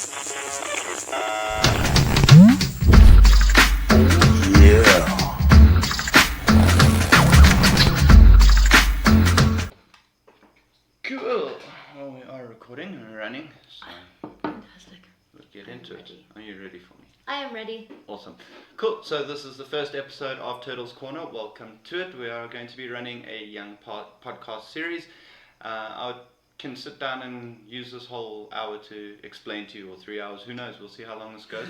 Yeah. Cool. Well, we are recording and running, so Fantastic. we'll get I'm into ready. it. Are you ready for me? I am ready. Awesome. Cool. So this is the first episode of Turtle's Corner. Welcome to it. We are going to be running a young podcast series. I can sit down and use this whole hour to explain to you, or 3 hours. Who knows? We'll see how long this goes.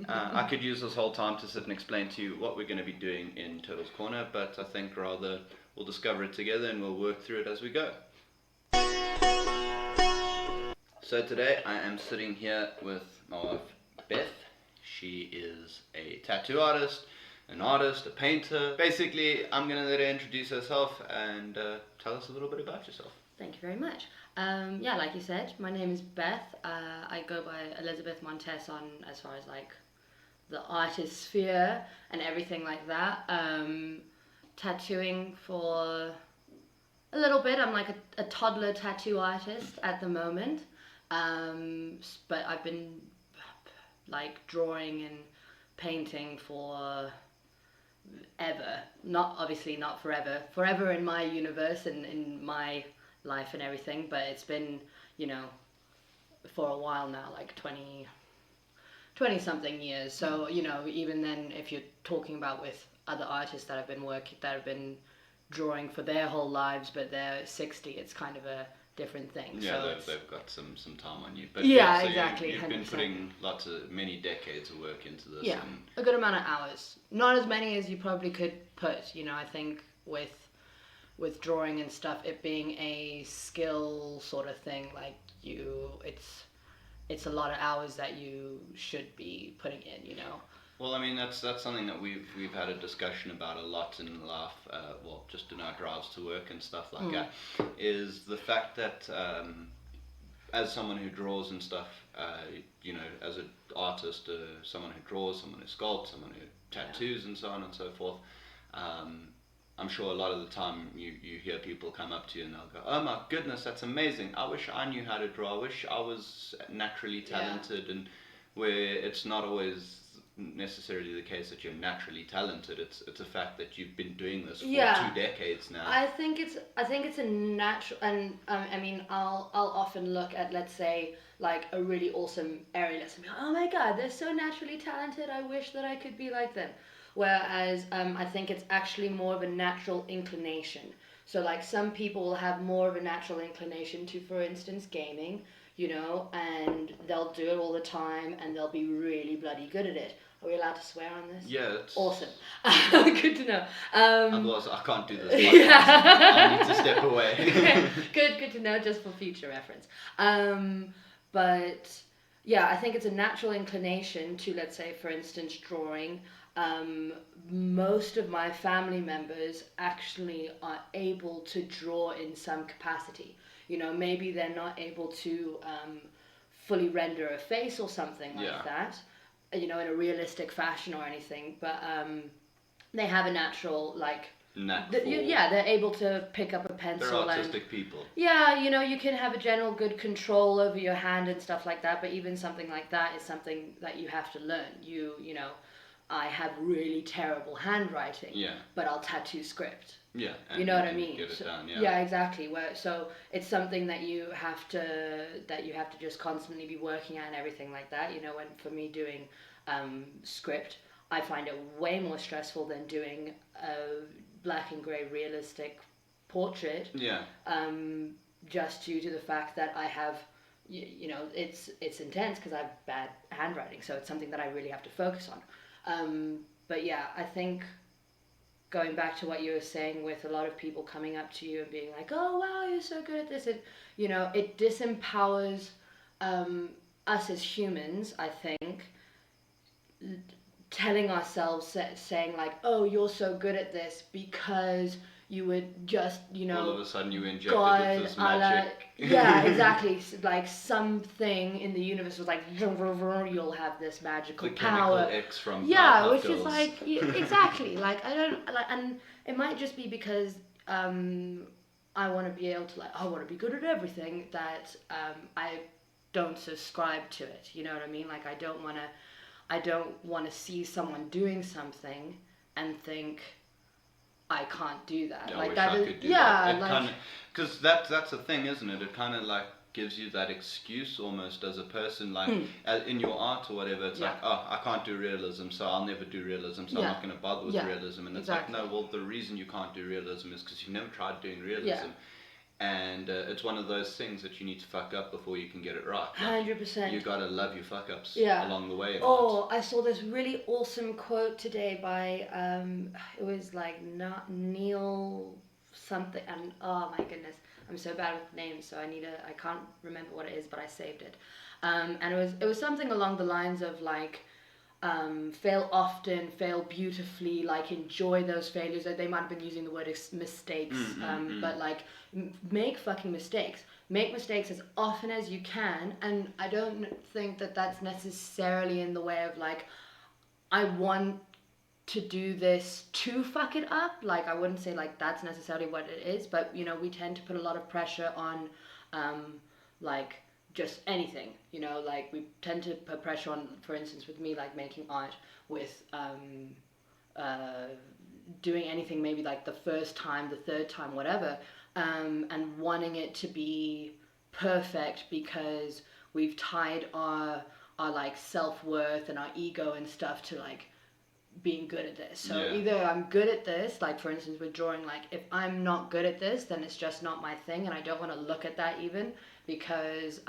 I could use this whole time to sit and explain to you what we're going to be doing in Turtle's Corner, but I think rather we'll discover it together and we'll work through it as we go. So today I am sitting here with my wife Beth. She is a tattoo artist, an artist, a painter. Basically, I'm going to let her introduce herself and tell us a little bit about yourself. Thank you very much. Like you said, my name is Beth. I go by Elizabeth Montes on as far as like the artist sphere and everything like that. Tattooing for a little bit. I'm like a toddler tattoo artist at the moment. But I've been like drawing and painting for ever. Obviously not forever. Forever in my universe and in my life and everything, but it's been, for a while now, like 20 something years. So, even then, if you're talking about with other artists that have been drawing for their whole lives, but they're 60, it's kind of a different thing. Yeah, so they've got some time on you. But yeah, so exactly. You've been 100%. putting many decades of work into this. Yeah, And a good amount of hours. Not as many as you probably could put. I think with drawing and stuff, it being a skill sort of thing, like it's a lot of hours that you should be putting in. Well, I mean, that's something that we've had a discussion about a lot in life, just in our drives to work and stuff like that, is the fact that as someone who draws and stuff, as an artist, someone who draws, someone who sculpts, someone who tattoos and so on and so forth, I'm sure a lot of the time you hear people come up to you and they'll go, oh my goodness, that's amazing. I wish I knew how to draw. I wish I was naturally talented. And where it's not always necessarily the case that you're naturally talented. It's a fact that you've been doing this for 2 decades now. I think it's a natural, and I mean, I'll often look at, let's say, like a really awesome aerialist and be like, oh my god, they're so naturally talented, I wish that I could be like them. Whereas I think it's actually more of a natural inclination. So like some people will have more of a natural inclination to, for instance, gaming, and they'll do it all the time and they'll be really bloody good at it. Are we allowed to swear on this? Yeah, it's awesome. Good to know. Otherwise, I can't do this podcast. I need to step away. Good to know, just for future reference. But yeah, I think it's a natural inclination to, let's say, for instance, drawing. Most of my family members actually are able to draw in some capacity. Maybe they're not able to fully render a face or something like that, in a realistic fashion or anything, but they have a natural, they're able to pick up a pencil. They're artistic people. Yeah, you can have a general good control over your hand and stuff like that, but even something like that is something that you have to learn. I have really terrible handwriting, but I'll tattoo script. Yeah, you know what I mean. Get it down, yeah, exactly. So it's something that you have to just constantly be working at and everything like that. When for me doing script, I find it way more stressful than doing a black and grey realistic portrait. Yeah. Just due to the fact that I have, it's intense because I have bad handwriting, so it's something that I really have to focus on. But yeah, I think going back to what you were saying with a lot of people coming up to you and being like, oh wow, you're so good at this, it disempowers us as humans, I think, telling ourselves, saying like, oh, you're so good at this because you would just, all of a sudden you injected with this magic. Yeah, exactly. Like something in the universe was like, you'll have this magical the power. Chemical X from which is like, exactly. Like I don't like, and it might just be because I want to be able to I want to be good at everything, that I don't subscribe to it. You know what I mean? Like I don't want to see someone doing something and think I can't do that. Yeah, like I wish that I is, could do yeah, that. like Because that's the thing, isn't it? It kind of like gives you that excuse almost as a person, like in your art or whatever. It's like, oh, I can't do realism, so I'll never do realism, so I'm not going to bother with realism. And it's like, no, well, the reason you can't do realism is because you've never tried doing realism. And it's one of those things that you need to fuck up before you can get it right. 100%. You gotta love your fuck ups along the way. I saw this really awesome quote today by it was like Neil something, and oh my goodness, I'm so bad with names, so I can't remember what it is, but I saved it. And it was something along the lines of like, fail often, fail beautifully, like enjoy those failures. They might have been using the word mistakes, but like make fucking mistakes. Make mistakes as often as you can, and I don't think that that's necessarily in the way of like, I want to do this to fuck it up. Like I wouldn't say like that's necessarily what it is, but you know, we tend to put a lot of pressure on like just anything, you know, like we tend to put pressure on, for instance, with me, like making art, with doing anything maybe like the first time, the third time, whatever, and wanting it to be perfect because we've tied our like self-worth and our ego and stuff to like being good at this. So either I'm good at this, like for instance with drawing, like if I'm not good at this, then it's just not my thing, and I don't want to look at that even, because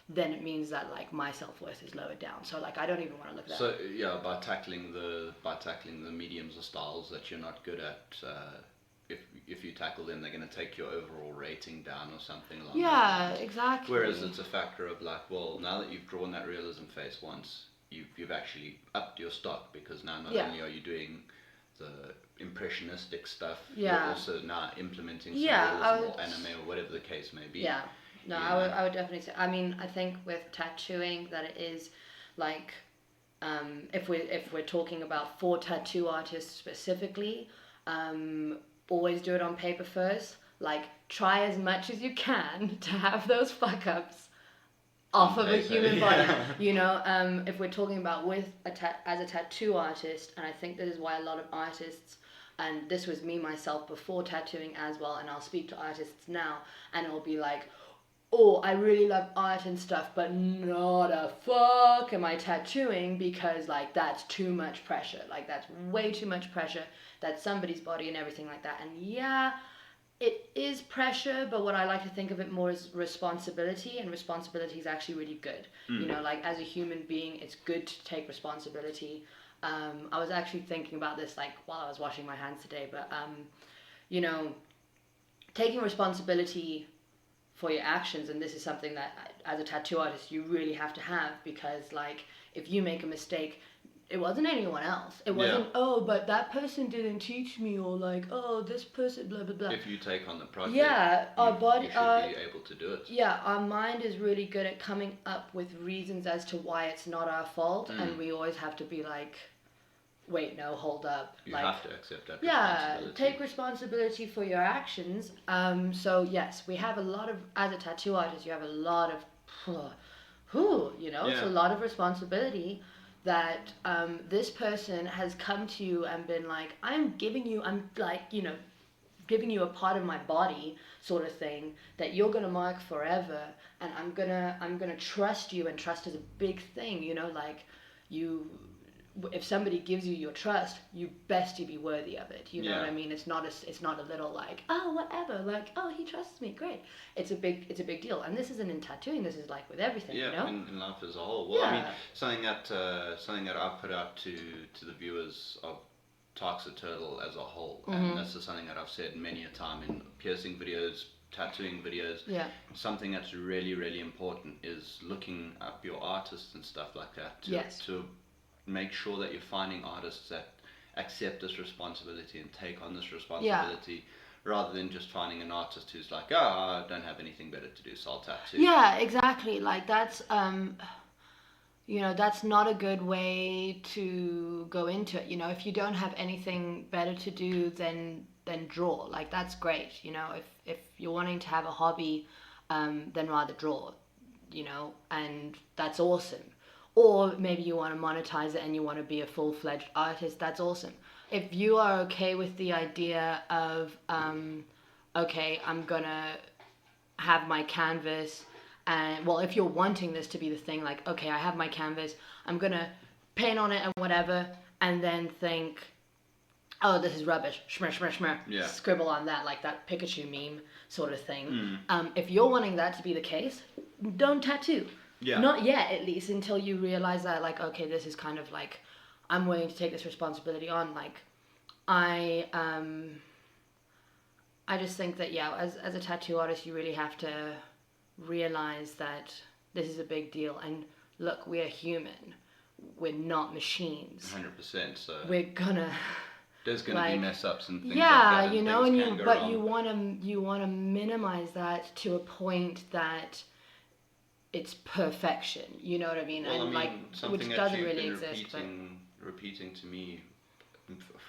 then it means that like my self-worth is lowered down. So like I don't even want to look at that. So yeah, by tackling the mediums or styles that you're not good at, if you tackle them, they're going to take your overall rating down or something like that. Yeah, exactly. Whereas it's a factor of like, well, now that you've drawn that realism face once, you've actually upped your stock, because now not only are you doing the impressionistic stuff, you're also now implementing some realism or anime or whatever the case may be. Yeah. No, I would definitely say. I mean, I think with tattooing that it is like, if we're talking about for tattoo artists specifically, always do it on paper first. Like try as much as you can to have those fuck ups off of a human body. You know, if we're talking about as a tattoo artist, and I think this is why a lot of artists, and this was me myself before tattooing as well, and I'll speak to artists now, and it'll be like, oh, I really love art and stuff, but not a fuck am I tattooing, because like that's too much pressure. Like that's way too much pressure. That's somebody's body and everything like that. And yeah, it is pressure, but what I like to think of it more as responsibility, and responsibility is actually really good. You know, like as a human being, it's good to take responsibility. I was actually thinking about this like while I was washing my hands today, but you know, taking responsibility for your actions, and this is something that as a tattoo artist you really have to have, because like if you make a mistake, it wasn't anyone else. It wasn't, oh, but that person didn't teach me, or like, oh, this person, blah, blah, blah. If you take on the project, our body, you should be able to do it. Yeah, our mind is really good at coming up with reasons as to why it's not our fault, and we always have to be like, wait, no, hold up. You like, have to accept that responsibility. Yeah, take responsibility for your actions. So yes, we have a lot of, as a tattoo artist, you have a lot of, you know, it's a lot of responsibility that this person has come to you and been like, I'm like, you know, giving you a part of my body sort of thing that you're gonna mark forever, and I'm gonna trust you, and trust is a big thing, you know, like if somebody gives you your trust, you best to be worthy of it. You know what I mean? It's not a little like, oh, whatever, like, oh, he trusts me, great. It's a big deal. And this isn't in tattooing, this is like with everything, you know? in life as a whole. Well, I mean, something that I put out to the viewers of Tark's a Turtle as a whole, and this is something that I've said many a time in piercing videos, tattooing videos. Something that's really, really important is looking up your artists and stuff like that to make sure that you're finding artists that accept this responsibility and take on this responsibility, rather than just finding an artist who's like, oh, I don't have anything better to do, so I'll tattoo. Yeah, exactly. Like that's, you know, that's not a good way to go into it. You know, if you don't have anything better to do, then draw. Like that's great. You know, if you're wanting to have a hobby, then rather draw. and that's awesome. Or maybe you want to monetize it and you want to be a full-fledged artist. That's awesome. If you are okay with the idea of, okay, I'm gonna have my canvas, and well, if you're wanting this to be the thing, like, okay, I have my canvas, I'm gonna paint on it and whatever, and then think, oh, this is rubbish, shmer, shmer, shmer, scribble on that, like that Pikachu meme sort of thing. If you're wanting that to be the case, don't tattoo. Yeah. Not yet, at least, until you realize that, like, okay, this is kind of like, I'm willing to take this responsibility on. Like, I just think that, yeah, as a tattoo artist, you really have to realize that this is a big deal. And look, we're human. We're not machines. 100%. So we're gonna. There's gonna be mess ups and things like yeah, that. you know, and you wanna minimize that to a point that it's perfection. You know what I mean? Well, and like, which doesn't really exist. Repeating to me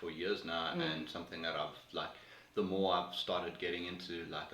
for years now, and something that I've like, the more I've started getting into, like,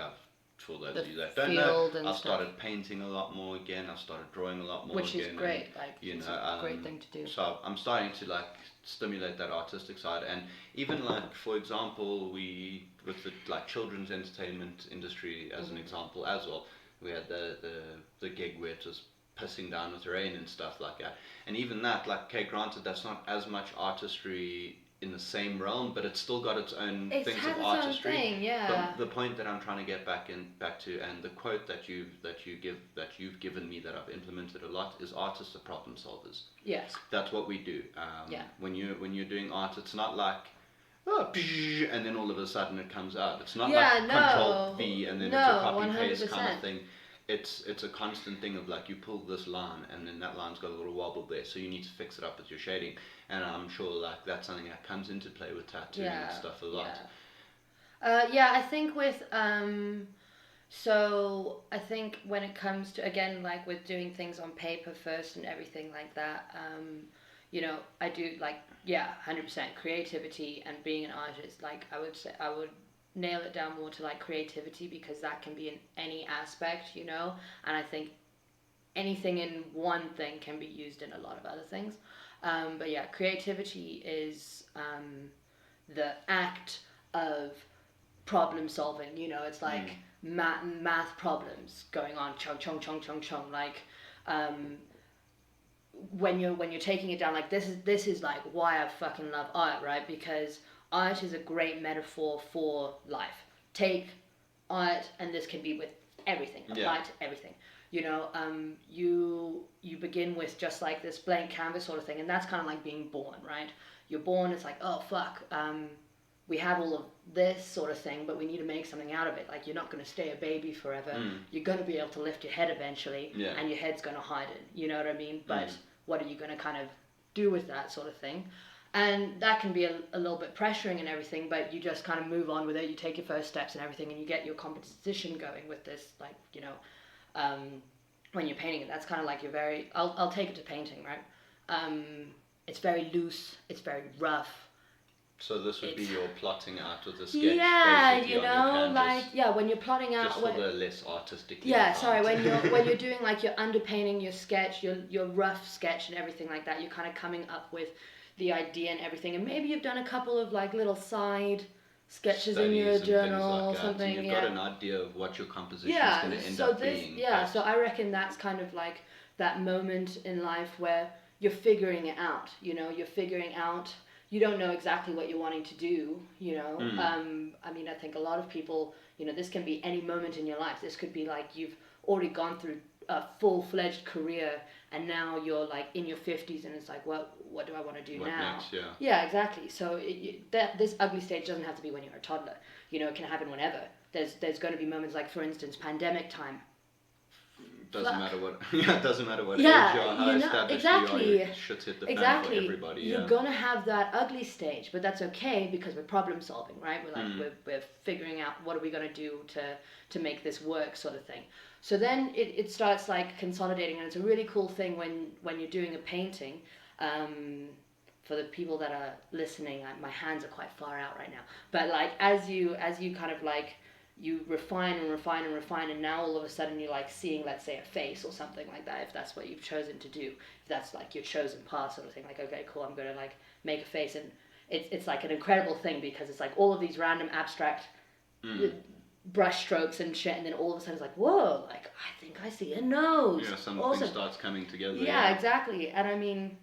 for those of you that don't know, I've started painting a lot more again. I've started drawing a lot more which again. Which is great. And, like, it's a great thing to do. So I'm starting to like stimulate that artistic side, and even like, for example, we with the like children's entertainment industry as an example as well. We had the gig where it was pissing down with rain and stuff like that, and even that, like, okay, granted, that's not as much artistry in the same realm, but it's still got its own things of artistry. Own thing, yeah. But the point that I'm trying to get back to, and the quote that you've given me that I've implemented a lot is, artists are problem solvers. Yes. That's what we do. When you're doing art, it's not like, oh, and then all of a sudden it comes out. It's not like Control V and then it's a copy 100%. Paste kind of thing. It's a constant thing of like, you pull this line and then that line's got a little wobble there, so you need to fix it up with your shading. And I'm sure like that's something that comes into play with tattooing and stuff a lot. I think with so I think when it comes to, again, like with doing things on paper first and everything like that, I do like 100% creativity and being an artist. Like, I would say I would nail it down more to like creativity, because that can be in any aspect, and I think anything in one thing can be used in a lot of other things. But yeah, creativity is the act of problem solving. It's like math problems going on, chung chung chung chung chung. Like, when you're taking it down, like, this is like why I fucking love art, right? Because art is a great metaphor for life. Take art, and this can be with everything, apply to everything. You begin with just like this blank canvas sort of thing, and that's kind of like being born, right? You're born, it's like, oh fuck, we have all of this sort of thing, but we need to make something out of it. Like, you're not going to stay a baby forever. You're going to be able to lift your head eventually, and your head's going to harden. You know what I mean? But what are you going to kind of do with that sort of thing? And that can be a little bit pressuring and everything, but you just kind of move on with it. You take your first steps and everything, and you get your composition going with this, like, when you're painting it. That's kind of like your very, I'll take it to painting, right? It's very loose, it's very rough. So this would be your plotting out with the sketch, basically, on your like, when you're plotting out, just for the less artistic. When you're doing like your underpainting, your sketch, your rough sketch and everything like that, you're kind of coming up with the idea and everything, and maybe you've done a couple of like little side sketches in your journal or something. So you've got an idea of what your composition is going to end up being. So I reckon that's kind of like that moment in life where you're figuring it out. You're figuring out. You don't know exactly what you're wanting to do. I mean, I think a lot of people. This can be any moment in your life. This could be like you've already gone through a full-fledged career, and now you're like in your 50s, and it's like, what do I want to do now? Next, exactly. So this ugly stage doesn't have to be when you're a toddler. It can happen whenever. There's going to be moments like, for instance, pandemic time. Doesn't matter what age you are, how established you are, shit's hit the fan for everybody. You're gonna have that ugly stage, but that's okay, because we're problem solving, right? We're like we're figuring out what are we gonna do to make this work, sort of thing. So then it starts like consolidating, and it's a really cool thing when you're doing a painting. For the people that are listening, my hands are quite far out right now. But like as you kind of like you refine and refine and refine, and now all of a sudden you're like seeing, let's say, a face or something like that, if that's what you've chosen to do, if that's like your chosen path sort of thing, like, okay, cool, I'm gonna like make a face. And it's like an incredible thing, because it's like all of these random abstract brush strokes and shit, and then all of a sudden it's like, whoa, like I think I see a nose. Yeah, something awesome. starts coming together. Yeah, exactly. And I mean,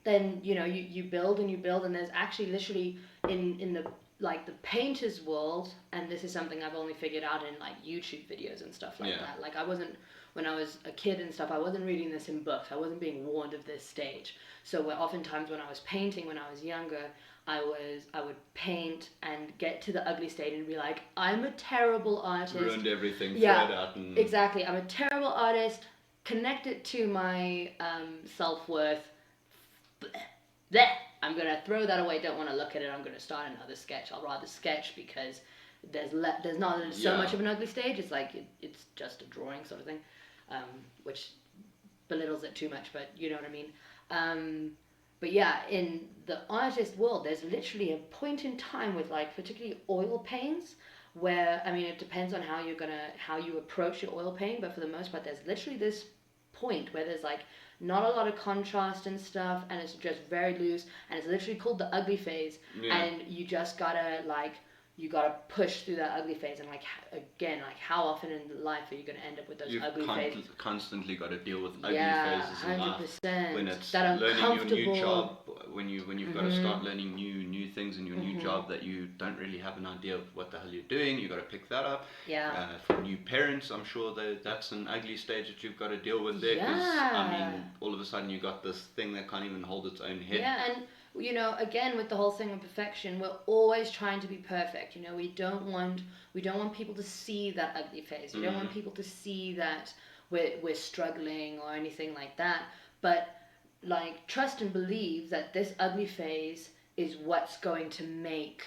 then you build and you build, and there's actually literally in the like the painter's world, and this is something I've only figured out in like YouTube videos and stuff like that. Like, I wasn't, when I was a kid and stuff, I wasn't reading this in books. I wasn't being warned of this stage. So oftentimes when I was painting when I was younger, I would paint and get to the ugly stage and be like, I'm a terrible artist. Ruined everything. Throw it out. And... Exactly. I'm a terrible artist. Connect it to my self-worth. Blech. I'm going to throw that away, don't want to look at it, I'm going to start another sketch. I'll rather sketch, because there's not so much of an ugly stage. It's like, it's just a drawing sort of thing, which belittles it too much, but you know what I mean. But yeah, in the artist world, there's literally a point in time with like particularly oil paints where, I mean, it depends on how you approach your oil paint, but for the most part, there's literally this point where there's like not a lot of contrast and stuff, and it's just very loose, and it's literally called the ugly phase. And you just gotta push through that ugly phase. And like, again, like, how often in life are you gonna end up with those ugly phases? You've constantly got to deal with ugly phases in life. 100%. When it's that learning your new job, when you've got to start learning new things in your new job that you don't really have an idea of what the hell you're doing, you got to pick that up. For new parents, I'm sure that's an ugly stage that you've got to deal with there, because I mean, all of a sudden you got this thing that can't even hold its own head. And again, with the whole thing with perfection, we're always trying to be perfect. We don't want people to see that ugly phase. We don't want people to see that we're struggling or anything like that. But like, trust and believe that this ugly phase is what's going to make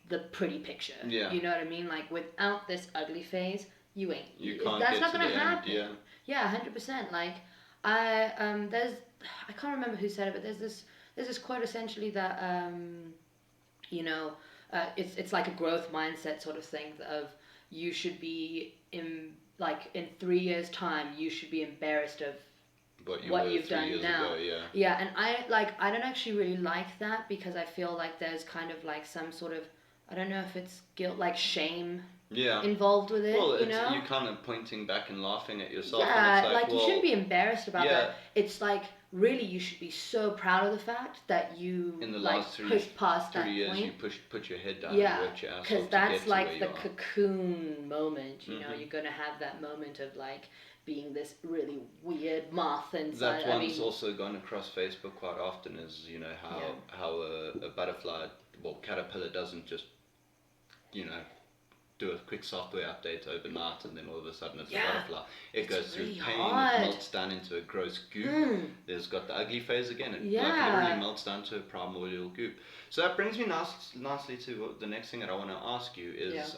the pretty picture. You know what I mean? Like, without this ugly phase, you can't. That's not going to happen. Yeah, 100%. Like, I can't remember who said it, but there's this quote essentially that it's like a growth mindset sort of thing of, you should be in 3 years time, you should be embarrassed of what you've done now. And I don't actually really like that, because I feel like there's kind of like some sort of, I don't know if it's guilt, like shame involved with it. Well, you're kind of pointing back and laughing at yourself. Yeah, and it's you shouldn't be embarrassed about that. It's like, really, you should be so proud of the fact that you in the last pushed past that 3 years, point. you put your head down and worked your ass off to because that's get like to the where you cocoon moment. You know, you're gonna have that moment of like being this really weird moth inside. That one's also gone across Facebook quite often. Is how a butterfly, caterpillar doesn't just do a quick software update overnight and then all of a sudden it's a butterfly. It goes through pain, it melts down into a gross goop. There's got the ugly phase again. It literally melts down to a primordial goop. So that brings me nicely to the next thing that I want to ask you is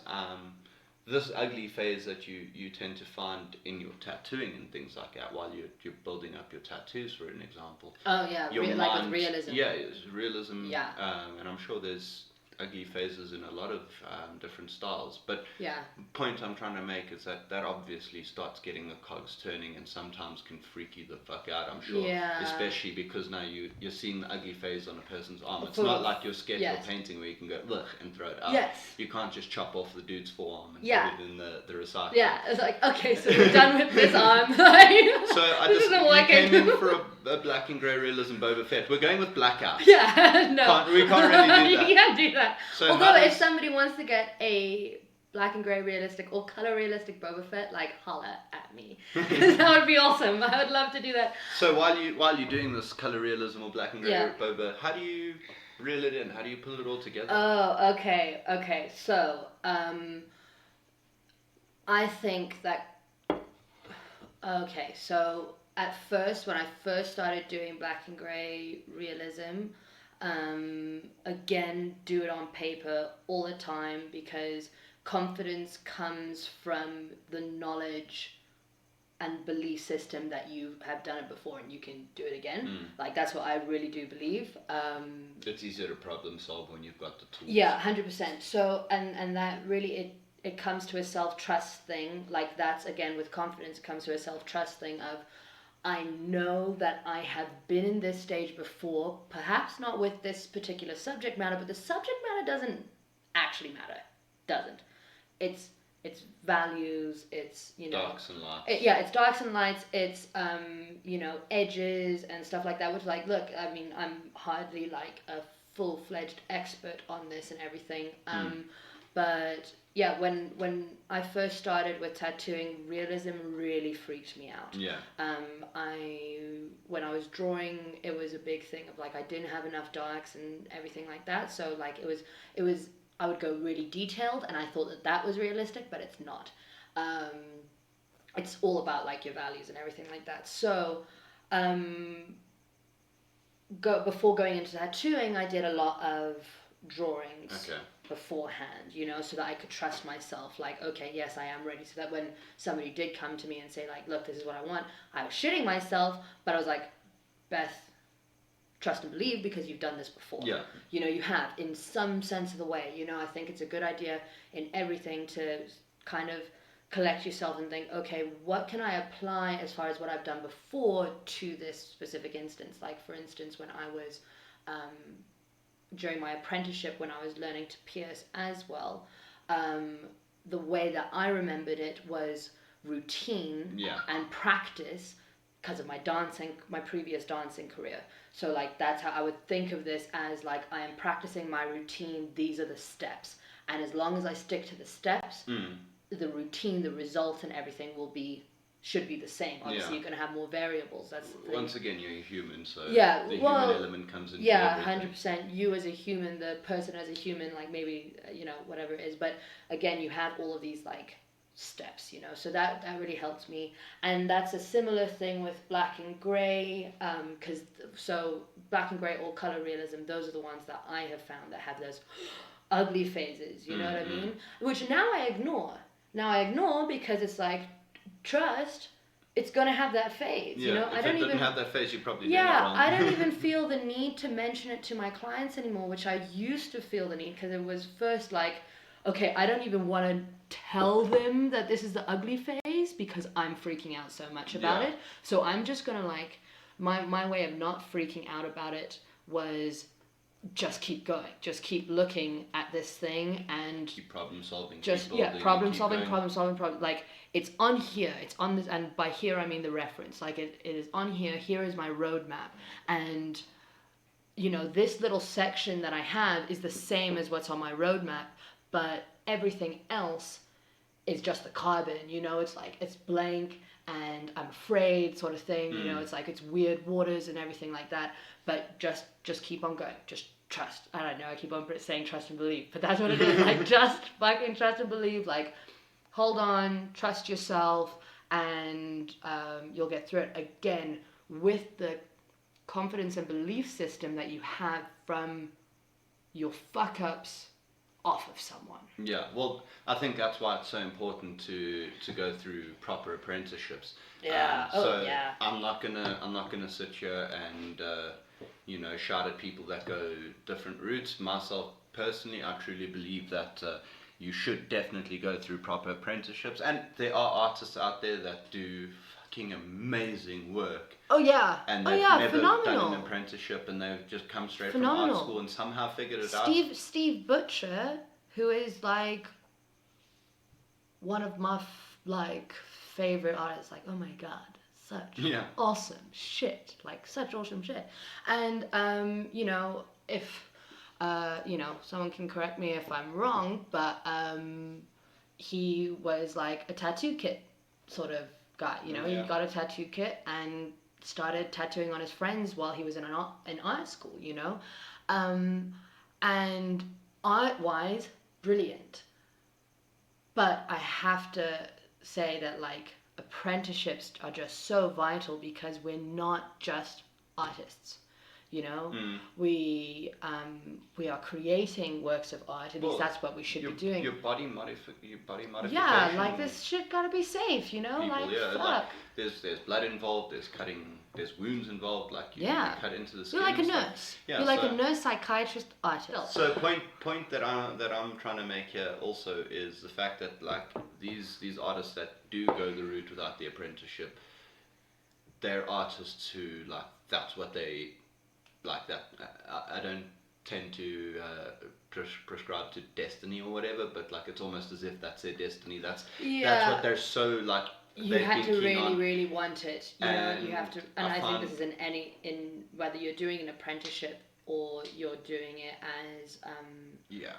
this ugly phase that you tend to find in your tattooing and things like that while you're building up your tattoos, for an example. Oh yeah, like with realism. Yeah, it's realism. Yeah. And I'm sure there's ugly phases in a lot of different styles, but the point I'm trying to make is that obviously starts getting the cogs turning and sometimes can freak you the fuck out, I'm sure. Especially because now you're seeing the ugly phase on a person's arm. It's not like your sketch or painting where you can go ugh and throw it out. You can't just chop off the dude's forearm and put it in the recycle. It's like, okay, so we're done with this arm. So you came in for a black and grey realism Boba Fett. We're going with blackout. We can't really do that. You can't do that. So although if somebody wants to get a black and grey realistic or colour realistic Boba Fett, like, holla at me. That would be awesome. I would love to do that. So while you're doing this colour realism or black and grey Boba, how do you reel it in? How do you pull it all together? Oh, okay. So, I think that... Okay, so at first, when I first started doing black and grey realism, again, do it on paper all the time, because confidence comes from the knowledge and belief system that you have done it before and you can do it again. Like, that's what I really do believe. It's easier to problem solve when you've got the tools. 100%. So, and that really, it comes to a self-trust thing. Like that's again with confidence, it comes to a self-trust thing of I know that I have been in this stage before, perhaps not with this particular subject matter, but the subject matter doesn't actually matter. Doesn't. It's values, it's, you know, Darks and lights. it's darks and lights, it's you know, edges and stuff like that, which like, look, I mean, I'm hardly like a full-fledged expert on this and everything. But yeah, when I first started with tattooing, realism really freaked me out. Yeah. When I was drawing, it was a big thing of like I didn't have enough darks and everything like that. So like it was I would go really detailed, and I thought that was realistic, but it's not. It's all about like your values and everything like that. So before going into tattooing, I did a lot of drawings. Okay. Beforehand, you know, so that I could trust myself, like, okay, yes, I am ready, so that when somebody did come to me and say like, look, this is what I want, I was shitting myself, but I was like, Beth, trust and believe, because you've done this before. Yeah. You know, you have, in some sense of the way, you know. I think it's a good idea in everything to kind of collect yourself and think, okay, what can I apply as far as what I've done before to this specific instance. Like, for instance, when I was during my apprenticeship, when I was learning to pierce as well, the way that I remembered it was routine and practice, because of my previous dancing career. So like that's how I would think of this, as like I am practicing my routine, these are the steps, and as long as I stick to the steps, the routine, the result and everything should be the same. Obviously, you're going to have more variables. That's the thing. Once again, you're a human, so the human element comes into everything. 100%. You as a human, the person as a human, like maybe, you know, whatever it is. But again, you have all of these like steps, you know. So that really helps me. And that's a similar thing with black and grey, so black and grey, all color realism, those are the ones that I have found that have those ugly phases, you know what I mean? Which now I ignore. Because it's like, trust, it's gonna have that phase. Yeah, you know, if it didn't have that phase, you probably did it wrong. I don't even feel the need to mention it to my clients anymore, which I used to feel the need, because it was first like, okay, I don't even want to tell them that this is the ugly phase because I'm freaking out so much about it. So I'm just gonna like, my way of not freaking out about it was just keep going, just keep looking at this thing and keep problem solving. Problem solving. Like, it's on here, it's on this, and by here I mean the reference. Like it is on here. Here is my roadmap, and you know, this little section that I have is the same as what's on my roadmap, but everything else is just the carbon. You know, it's like it's blank and I'm afraid, sort of thing. You know, it's like it's weird waters and everything like that. But just keep on going. Just trust. I don't know, I keep on saying trust and believe, but that's what it is. Like, just fucking trust and believe. Like, hold on, trust yourself, and you'll get through it. Again, with the confidence and belief system that you have from your fuck ups off of someone. Yeah, well, I think that's why it's so important to go through proper apprenticeships. Yeah. I'm not gonna sit here and you know, shout at people that go different routes. Myself personally, I truly believe that you should definitely go through proper apprenticeships, and there are artists out there that do fucking amazing work. Oh yeah. And they've never phenomenal. done an apprenticeship, and they've just come straight from art school and somehow figured it out. Steve Butcher, who is like one of my favorite artists. Like, oh my god, such awesome shit. Like, such awesome shit. And you know, if you know, someone can correct me if I'm wrong, but he was like a tattoo kit sort of guy. You know, he got a tattoo kit and started tattooing on his friends while he was in an art school. You know, and art-wise, brilliant. But I have to say that like apprenticeships are just so vital, because we're not just artists. you know. We are creating works of art, at least that's what we should be doing. Your body modification. Yeah, like this shit gotta be safe, you know. People, like fuck. like there's blood involved, there's wounds involved, like you cut into the skin. You're like a nurse. Yeah, you're like a nurse, psychiatrist, artist. So point that I'm trying to make here also is the fact that like these artists that do go the route without the apprenticeship, they're artists who like that's what they like. That I don't tend to prescribe to destiny or whatever, but like it's almost as if that's their destiny. That's what they're so like. You have to really want it. You know, you have to, and I think this is in whether you're doing an apprenticeship or you're doing it as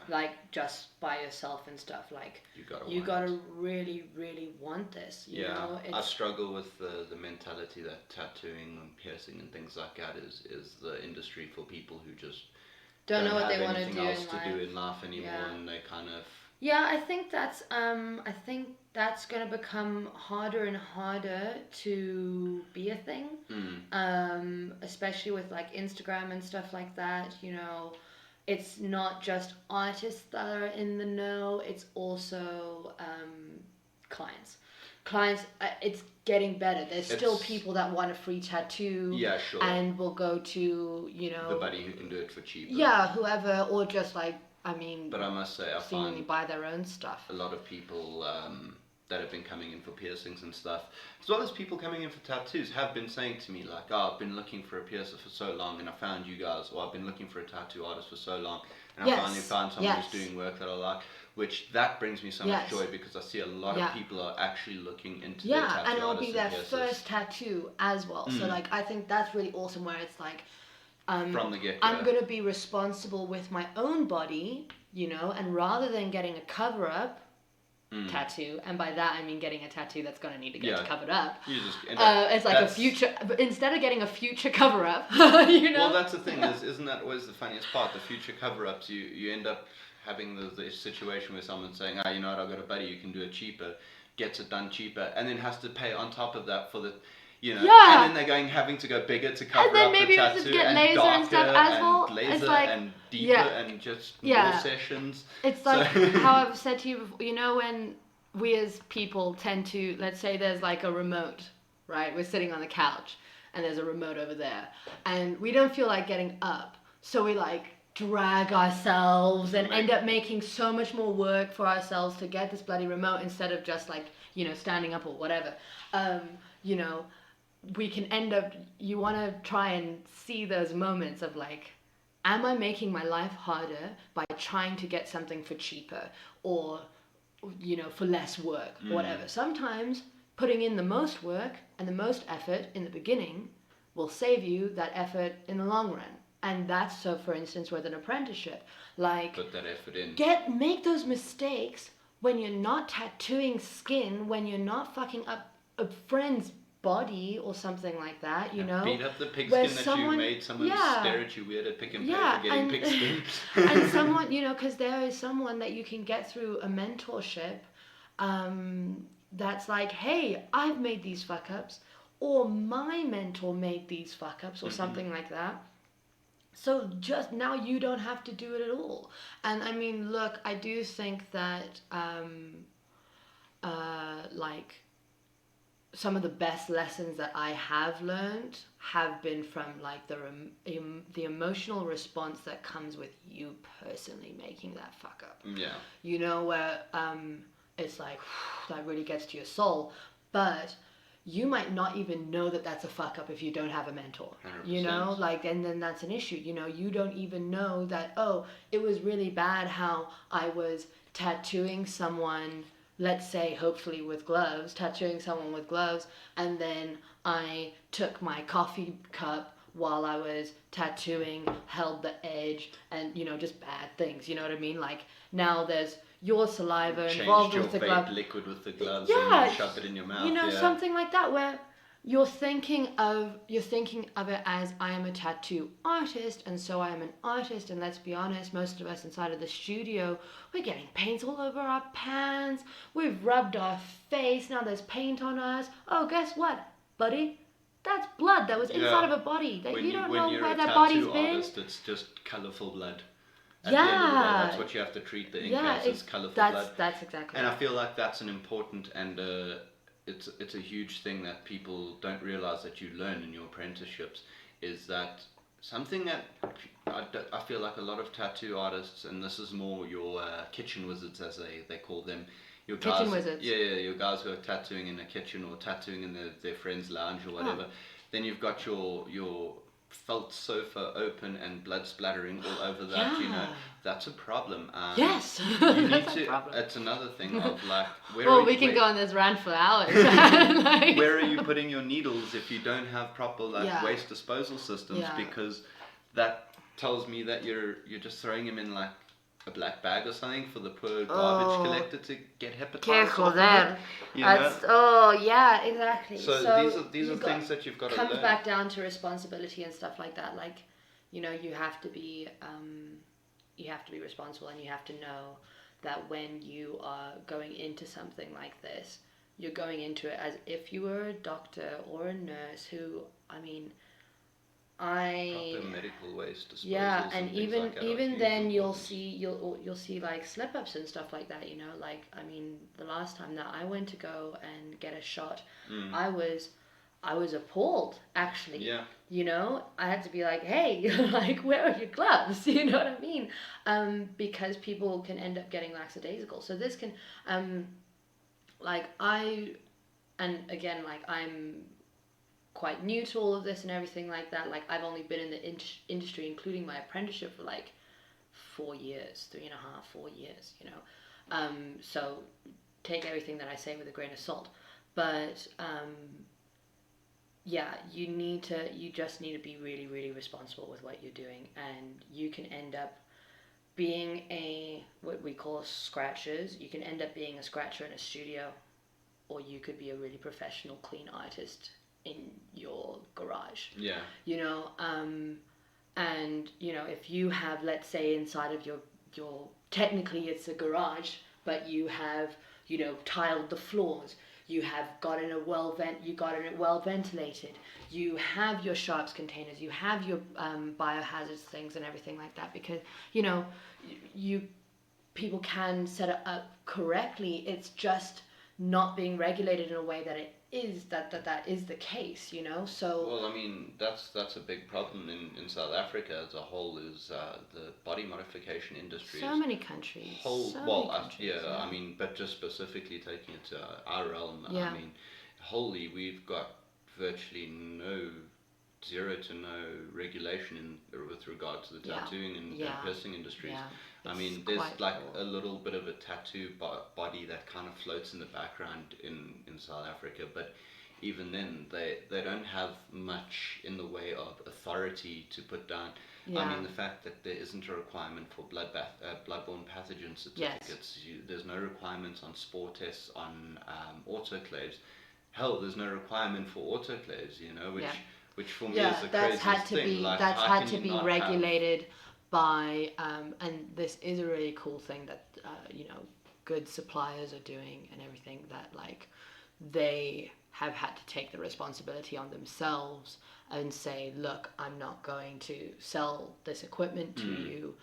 like just by yourself and stuff. Like you gotta really want this. You know? I struggle with the mentality that tattooing and piercing and things like that is the industry for people who just don't know what they want to do in life anymore, and they kind of. Yeah, I think that's gonna become harder and harder to be a thing. Especially with like Instagram and stuff like that. You know, it's not just artists that are in the know. It's also clients. It's getting better. There's still people that want a free tattoo. Yeah, sure. And will go to the buddy who can do it for cheaper. Yeah, whoever, or just like. But I must say, I find buy their own stuff. A lot of people that have been coming in for piercings and stuff, as well as people coming in for tattoos, have been saying to me like, "Oh, I've been looking for a piercer for so long, and I found you guys," or "I've been looking for a tattoo artist for so long, and I finally found someone who's doing work that I like." Which that brings me so much joy because I see a lot of people are actually looking into their tattoo and it'll artists be their piercers. first tattoo as well. So like, I think that's really awesome. Where it's like, from the get-go, I'm gonna be responsible with my own body. You know, and rather than getting a cover-up tattoo, and by that I mean getting a tattoo that's going to need to get covered up, you just it's like a future, instead of getting a future cover-up, you know? Well, that's the thing, isn't that always the funniest part? The future cover-ups, you end up having the situation where someone's saying, you know what, I've got a buddy, you can do it cheaper, gets it done cheaper, and then has to pay on top of that for the... You know, and then they're having to go bigger to cover up the tattoo, and maybe get laser and stuff as well. Laser it's like, and deeper and just more sessions. It's like how I've said to you before, you know, when we as people tend to, let's say there's like a remote, right? We're sitting on the couch and there's a remote over there and we don't feel like getting up. So we like drag ourselves and end up making so much more work for ourselves to get this bloody remote instead of just like, you know, standing up or whatever. You know, we can end up, you want to try and see those moments of like, am I making my life harder by trying to get something for cheaper or, you know, for less work, whatever. Sometimes putting in the most work and the most effort in the beginning will save you that effort in the long run. And that's so, for instance, with an apprenticeship, like put that effort in. Make those mistakes when you're not tattooing skin, when you're not fucking up a friend's body or something like that, you know. Beat up the pigskin that you made someone stare at you weird at pick and pay for getting pigskin. And someone, you know, because there is someone that you can get through a mentorship that's like, hey, I've made these fuck ups, or my mentor made these fuck ups, or something like that. So just now you don't have to do it at all. And I mean, look, I do think that like some of the best lessons that I have learned have been from like the emotional response that comes with you personally making that fuck up. Yeah. You know, where it's like that really gets to your soul, but you might not even know that that's a fuck up if you don't have a mentor. 100%. You know, like, and then that's an issue. You know, you don't even know that, oh, it was really bad how I was tattooing someone, let's say, hopefully with gloves, tattooing someone with gloves, and then I took my coffee cup while I was tattooing, held the edge, and, you know, just bad things, you know what I mean? Like, now there's your saliva involved with the glove. Liquid with the gloves and you shove it in your mouth. You know, something like that, where you're thinking of it as, I am a tattoo artist, and so I am an artist, and let's be honest, most of us inside of the studio, we're getting paint all over our pants, we've rubbed our face, now there's paint on us. Oh, guess what, buddy? that's blood that was inside of a body that you don't know where that body's been. Artist, it's just colourful blood. At the end of the day, that's what you have to treat the ink as, is colourful blood. That's exactly. And I feel like that's an important and it's a huge thing that people don't realise that you learn in your apprenticeships, is that something that I feel like a lot of tattoo artists, and this is more your kitchen wizards as they call them, your guys, kitchen wizards. Yeah, your guys who are tattooing in a kitchen or tattooing in their friend's lounge or whatever. Then you've got your felt sofa open and blood splattering all over that. You know, that's a problem. Yes, that's a problem. It's another thing of like, we can go on this rant for hours. Where are you putting your needles if you don't have proper waste disposal systems? Because that tells me that you're just throwing them in like a black bag or something for the poor garbage collector to get hepatitis. Careful there. Yeah, exactly. So these are things that you've got to learn. Comes back down to responsibility and stuff like that. Like, you know, you have to be responsible, and you have to know that when you are going into something like this, you're going into it as if you were a doctor or a nurse who, I mean, proper medical waste disposals. Yeah, and even then you'll see like slip ups and stuff like that, you know, like, I mean, the last time that I went to go and get a shot, I was appalled, actually. Yeah. You know, I had to be like, hey, like, where are your gloves? You know what I mean? Because people can end up getting lackadaisical. So this can, I'm quite new to all of this and everything like that. Like, I've only been in the industry, including my apprenticeship, for like 4 years, 3.5, 4 years, you know. So take everything that I say with a grain of salt. But you just need to be really, really responsible with what you're doing, and you can end up being what we call scratchers. You can end up being a scratcher in a studio, or you could be a really professional, clean artist in your garage. Yeah. You know, and you know, if you have, let's say, inside of your technically it's a garage, but you have, you know, tiled the floors, you have got it well ventilated, you have your sharps containers, you have your biohazards things and everything like that, because, you know, people can set it up correctly. It's just not being regulated in a way that it is that is the case, you know. So well, I mean, that's a big problem in South Africa as a whole, is the body modification industry. So many countries. I mean, but just specifically taking it to our realm, I mean, wholly, we've got virtually zero to no regulation with regard to the tattooing and piercing industries. I mean, there's like a little bit of a tattoo body that kind of floats in the background in South Africa, but even then they don't have much in the way of authority to put down. I mean, the fact that there isn't a requirement for bloodborne pathogen certificates, there's no requirements on spore tests, on autoclaves. Hell, there's no requirement for autoclaves, you know, which for me is the craziest thing. That's had to be regulated by, and this is a really cool thing that, you know, good suppliers are doing and everything, that like they have had to take the responsibility on themselves and say, look, I'm not going to sell this equipment to you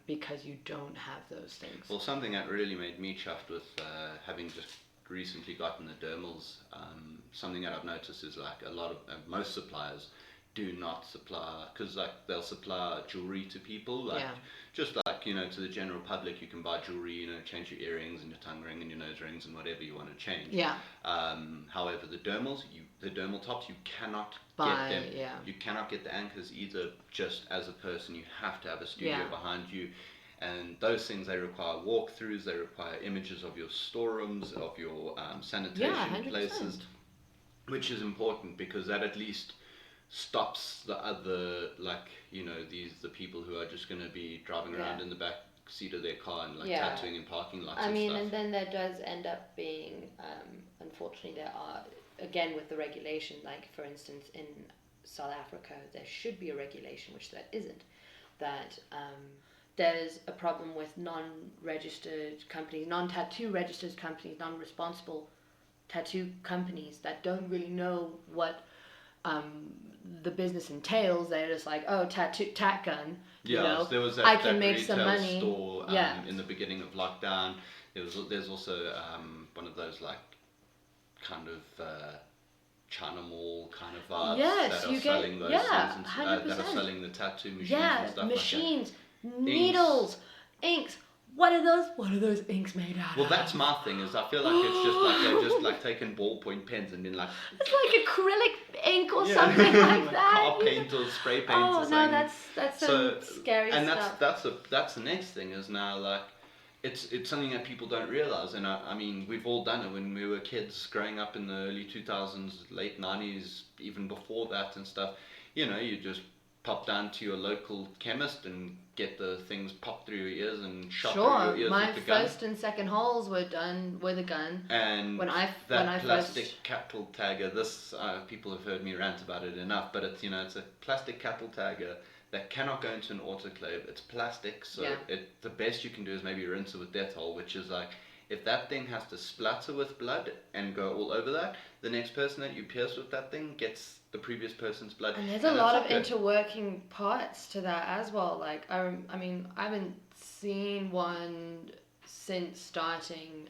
because you don't have those things. Well, something that really made me chuffed with having just recently gotten the dermals, something that I've noticed is like a lot of most suppliers do not supply, because like they'll supply jewelry to people, like just like, you know, to the general public, you can buy jewelry, you know, change your earrings and your tongue ring and your nose rings and whatever you want to change. However, the dermal tops, you cannot get them. You cannot get the anchors either. Just as a person, you have to have a studio behind you. And those things, they require walkthroughs, they require images of your storerooms, of your sanitation places, which is important, because that at least stops the other, like, you know, the people who are just going to be driving around in the back seat of their car and like tattooing in parking lots and stuff. And then there does end up being, unfortunately, there are, again with the regulation, like for instance in South Africa, there should be a regulation, which there isn't, that there's a problem with non-registered companies, non-tattoo registered companies, non-responsible tattoo companies that don't really know what the business entails. They're just like, oh, tack gun. Yeah, you know, there was that, I can that make retail some money. store Yeah. in the beginning of lockdown. There's also one of those like kind of China Mall kind of vibes Yes, that are you selling get, those yeah, things, 100%. that are selling the tattoo machines Yeah, and stuff machines, like that. needles, inks. What are those? What are those inks made out of? Well, that's my thing. Is I feel like it's just like they're just like taking ballpoint pens and then like it's like acrylic ink or something like that. Car paint or spray paint or something. Oh no, that's some scary and stuff. that's the next thing is now like it's something that people don't realize, and I mean we've all done it when we were kids growing up in the early 2000s, late 90s, even before that and stuff. You know, you just pop down to your local chemist and get the things popped through your ears and shot through your ears my with the gun. first and second holes were done with a gun. And when I plastic first... cattle tagger, this people have heard me rant about it enough, but it's it's a plastic cattle tagger that cannot go into an autoclave. It's plastic, so the best you can do is maybe rinse it with Dettol, which is like, if that thing has to splatter with blood and go all over that, the next person that you pierce with that thing gets the previous person's blood. And there's a lot of interworking parts to that as well. Like, I mean, I haven't seen one since starting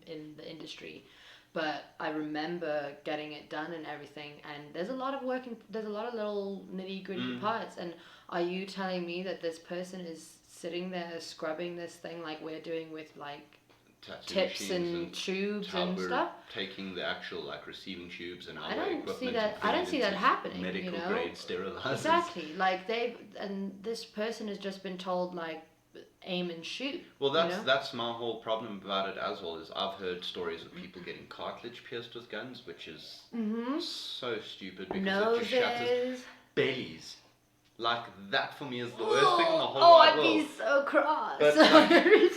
in the industry, but I remember getting it done and everything. And there's a lot of there's a lot of little nitty gritty parts. And are you telling me that this person is sitting there scrubbing this thing like we're doing with like tips and tubes and stuff? Taking the actual like receiving tubes and I don't see that happening. Medical grade sterilizers. Exactly. Like this person has just been told like aim and shoot. Well, that's my whole problem about it as well. Is I've heard stories of people getting cartilage pierced with guns, which is so stupid because it just shatters bellies. Like, that for me is the worst thing in the whole wide world. I'd be so cross. But like,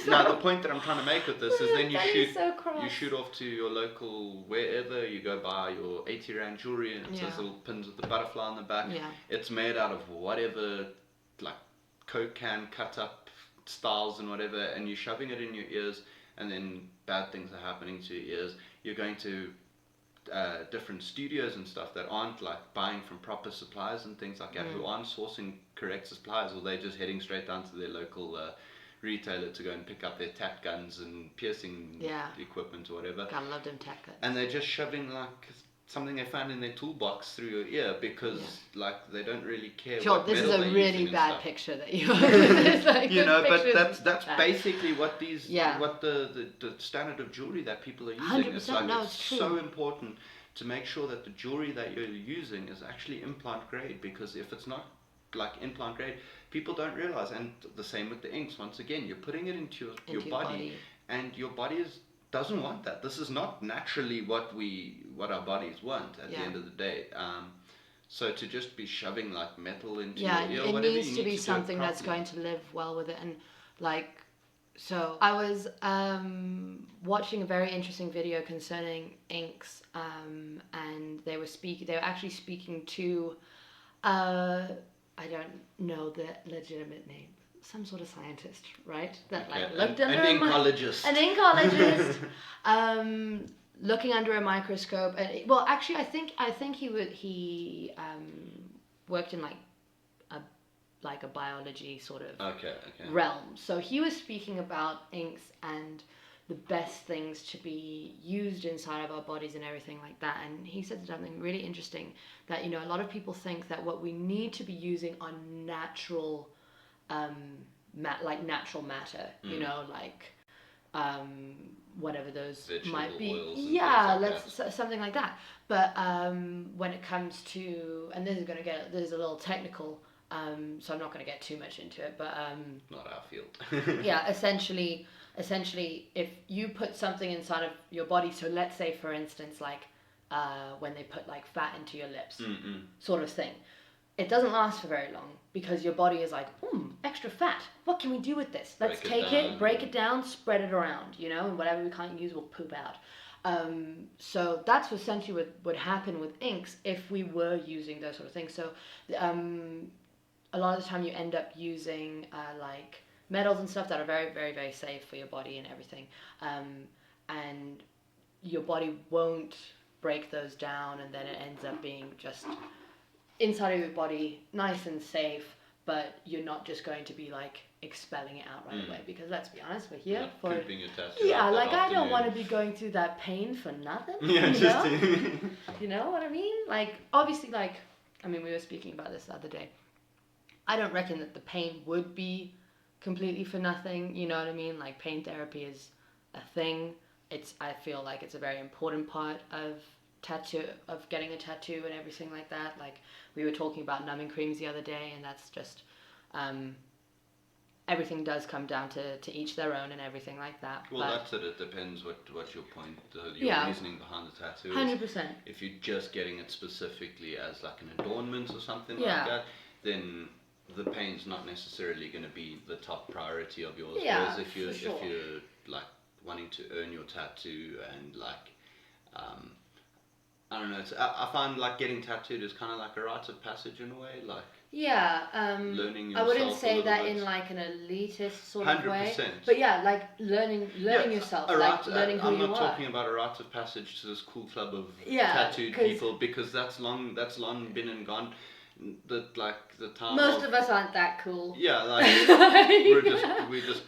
now the point that I'm trying to make with this is then you shoot off to your local wherever, you go buy your 80 rand jewelry and it says little pins with the butterfly on the back. Yeah. It's made out of whatever, like Coke can cut up styles and whatever, and you're shoving it in your ears, and then bad things are happening to your ears. You're going to different studios and stuff that aren't like buying from proper suppliers and things like that, who aren't sourcing correct suppliers, or they're just heading straight down to their local retailer to go and pick up their tack guns and piercing equipment or whatever. God, I love them tack guns. And they're just shoving like something they found in their toolbox through your ear because like they don't really care. Sure, this is a really bad picture that you have. Like, but that's basically what these what the standard of jewelry that people are using. 100%, It's like no, it's so important to make sure that the jewelry that you're using is actually implant grade, because if it's not like implant grade, people don't realize. And the same with the inks. Once again, you're putting it into your body, and your body doesn't want that. This is not naturally what our bodies want at the end of the day. So to just be shoving like metal into your ear, it needs to be something that's going to live well with it. And like, so I was watching a very interesting video concerning inks, and they were actually speaking to I don't know the legitimate name, some sort of scientist, right? That like looked under an inkologist. An inkologist, looking under a microscope. And well, actually, I think he worked in like a biology sort of realm. So he was speaking about inks and the best things to be used inside of our bodies and everything like that. And he said something really interesting, that a lot of people think that what we need to be using are natural natural matter, like whatever those vegetable might be, something like that. But when it comes to, and this is a little technical, so I'm not going to get too much into it, but not our field. essentially if you put something inside of your body, so let's say for instance like when they put like fat into your lips, sort of thing, it doesn't last for very long, because your body is like, extra fat, what can we do with this? Let's break it down, spread it around, and whatever we can't use, we'll poop out. So that's essentially what would happen with inks if we were using those sort of things. So a lot of the time you end up using like metals and stuff that are very, very, very safe for your body and everything. And your body won't break those down, and then it ends up being just inside of your body, nice and safe, but you're not just going to be like expelling it out right away, because let's be honest, we're here for keeping a tattoo. Yeah, like I don't afternoon. want to be going through that pain for nothing. Yeah, you just know? You know what I mean? Like, obviously, like, I mean, we were speaking about this the other day. I don't reckon that the pain would be completely for nothing. You know what I mean? Like, pain therapy is a thing. I feel like it's a very important part of getting a tattoo and everything like that. Like, we were talking about numbing creams the other day, and that's just, everything does come down to each their own and everything like that. Well, but that's it. It depends what your point, your reasoning behind the tattoo is. 100%. If you're just getting it specifically as like an adornment or something Yeah. like that, then the pain's not necessarily going to be the top priority of yours. Yeah, Whereas if you're for sure. if you're like wanting to earn your tattoo and like, I don't know. I find like getting tattooed is kind of like a rite of passage in a way, like. Yeah, learning I yourself wouldn't a say little that bit. in like an elitist sort of way. 100%. But yeah, like learning yourself, like learning who you are. I'm not talking about a rite of passage to this cool club of Yeah, tattooed people, because that's long been and gone. The time. Most of us aren't that cool. Yeah, like we just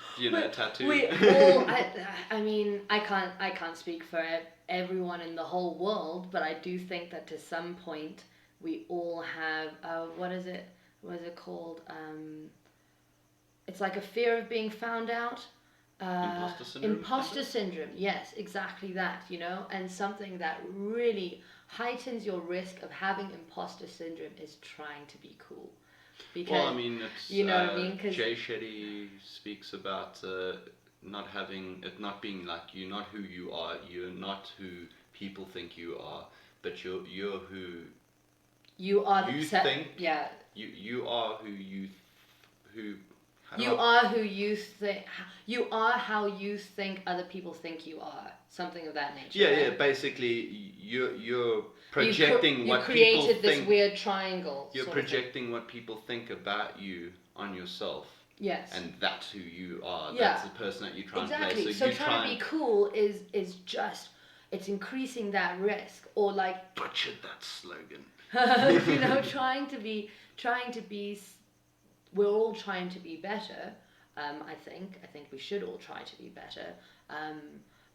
tattooed. We all. I mean, I can't speak for everyone in the whole world, but I do think that to some point we all have. What is it called? It's like a fear of being found out. Impostor syndrome. Impostor syndrome. Yes, exactly that. You know, and something that really heightens your risk of having imposter syndrome is trying to be cool. Because, well, I mean, it's, you know what I mean? Cause Jay Shetty speaks about not being like, you're not who you are. You're not who people think you are, but you're who you are. You think. Yeah. You are who you who. You are who you think. You are how you think other people think you are. Something of that nature. Yeah, right? yeah. Basically, you're projecting what people think. You created this think. weird triangle. You're projecting what people think about you on yourself. Yes. And that's who you are. Yeah. That's the person that you try and exactly. play. So trying to be cool is just, it's increasing that risk, or like butchered that slogan. you know, trying to be. We're all trying to be better. I think we should all try to be better.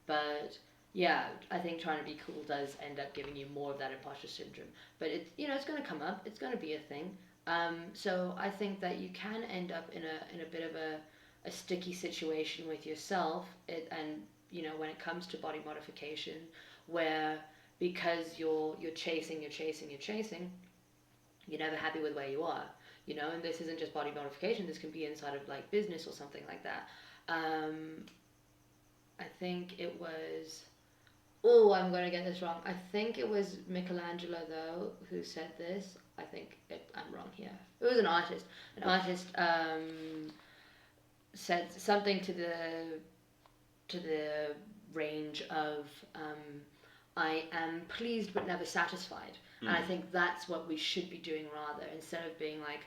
But yeah, I think trying to be cool does end up giving you more of that imposter syndrome. But it's it's going to come up. It's going to be a thing. So I think that you can end up in a bit of a sticky situation with yourself. And when it comes to body modification, where because you're chasing, you're never happy with where you are. And this isn't just body modification. This can be inside of like business or something like that. I think it was. Oh, I'm going to get this wrong. I think it was Michelangelo though who said this. I think I'm wrong here. It was an artist. An artist said something to the range of I am pleased but never satisfied. And I think that's what we should be doing rather, instead of being like,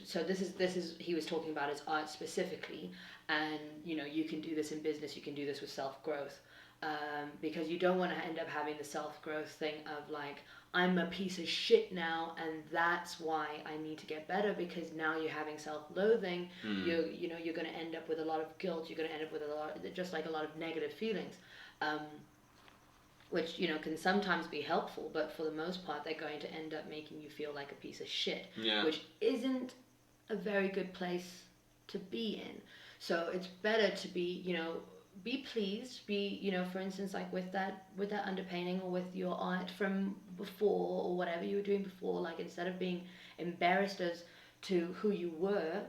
so this is he was talking about his art specifically, and you can do this in business, you can do this with self-growth, because you don't want to end up having the self-growth thing of like, I'm a piece of shit now, and that's why I need to get better, because now you're having self-loathing. You're going to end up with a lot of guilt. You're going to end up with a lot of negative feelings. Which can sometimes be helpful, but for the most part they're going to end up making you feel like a piece of shit, which isn't a very good place to be in. So it's better to be be pleased, be for instance, like with that underpainting, or with your art from before, or whatever you were doing before, like instead of being embarrassed as to who you were,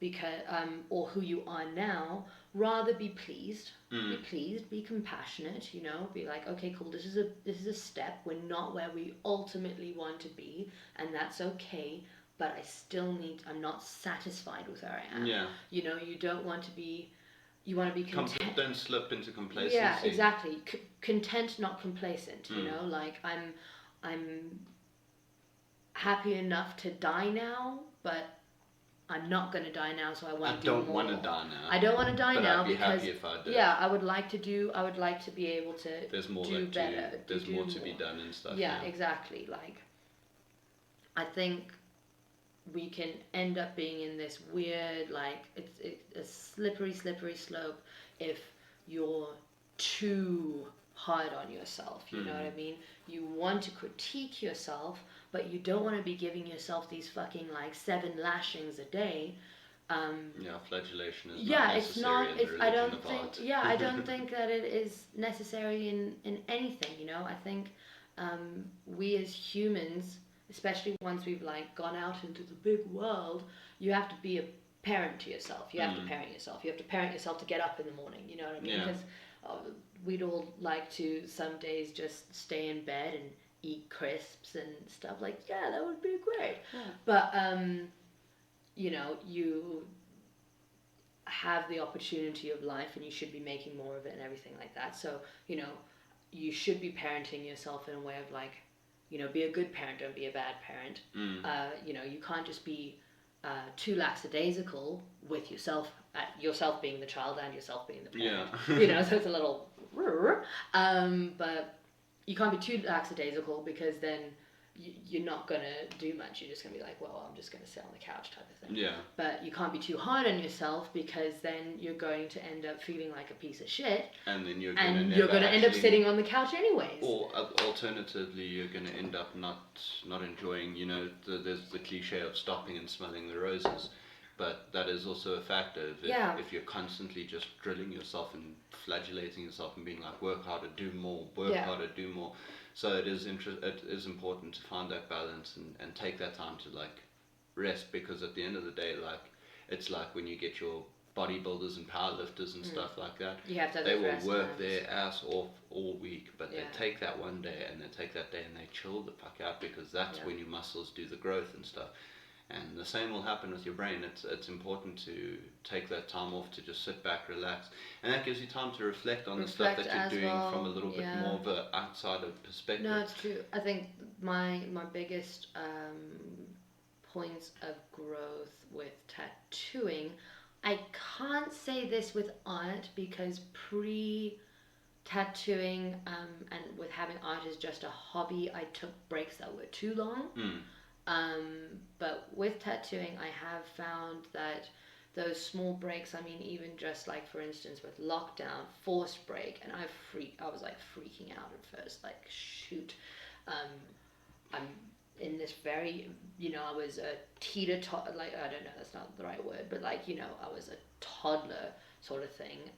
because or who you are now, rather be pleased. Be pleased, be compassionate, be like, okay, cool, this is a step. We're not where we ultimately want to be, and that's okay, but I'm not satisfied with where I am. Yeah. You don't want to be, you want to be content. Don't slip into complacency. Yeah, exactly. Content, not complacent, like I'm happy enough to die now, but I'm not going to die now, so I want I to do more. don't want to die now. I don't want to die but now I'd be because happy if I did. I would like to be able to There's more do better. There's more to be done and stuff. Yeah, exactly. Like, I think we can end up being in this weird, like, it's a slippery slope if you're too hard on yourself. You know what I mean? You want to critique yourself, but you don't want to be giving yourself these fucking like 7 lashings a day. Flagellation is not necessary it's not. in the religion I don't of think. art. I don't think that it is necessary in anything. You know, I think we as humans, especially once we've like gone out into the big world, you have to be a parent to yourself. You have to parent yourself. You have to parent yourself to get up in the morning. You know what I mean? Yeah. Because we'd all like to some days just stay in bed and eat crisps and stuff. Like, yeah, that would be great. Yeah. But you know, you have the opportunity of life and you should be making more of it and everything like that. So, you know, you should be parenting yourself in a way of like, you know, be a good parent, don't be a bad parent. You know, you can't just be too lackadaisical with yourself being the child and yourself being the parent. Yeah. You know, so it's a little but you can't be too lackadaisical because then you're not going to do much. You're just going to be like, well, I'm just going to sit on the couch type of thing. Yeah. But you can't be too hard on yourself because then you're going to end up feeling like a piece of shit. And then you're going to end up sitting on the couch anyways. Or alternatively, you're going to end up not enjoying, you know, there's the cliche of stopping and smelling the roses. But that is also a factor. If you're constantly just drilling yourself and flagellating yourself and being like, work harder, do more, work harder, do more. So it is important to find that balance and take that time to like rest, because at the end of the day, like it's like when you get your bodybuilders and powerlifters and stuff like that, you have to they will work their ass off all week, but they take that one day and they take that day and they chill the fuck out, because that's when your muscles do the growth and stuff. And the same will happen with your brain. It's important to take that time off to just sit back, relax, and that gives you time to reflect on the stuff that you're doing from a little bit more of an outsider perspective. No, it's true. I think my biggest points of growth with tattooing, I can't say this with art because pre-tattooing and with having art as just a hobby, I took breaks that were too long. But with tattooing, I have found that those small breaks, I mean, even just like, for instance, with lockdown, forced break, and I was like freaking out at first, like, shoot, I'm in this very, you know, I was a like, I don't know, that's not the right word, but like, you know, I was a toddler sort of thing.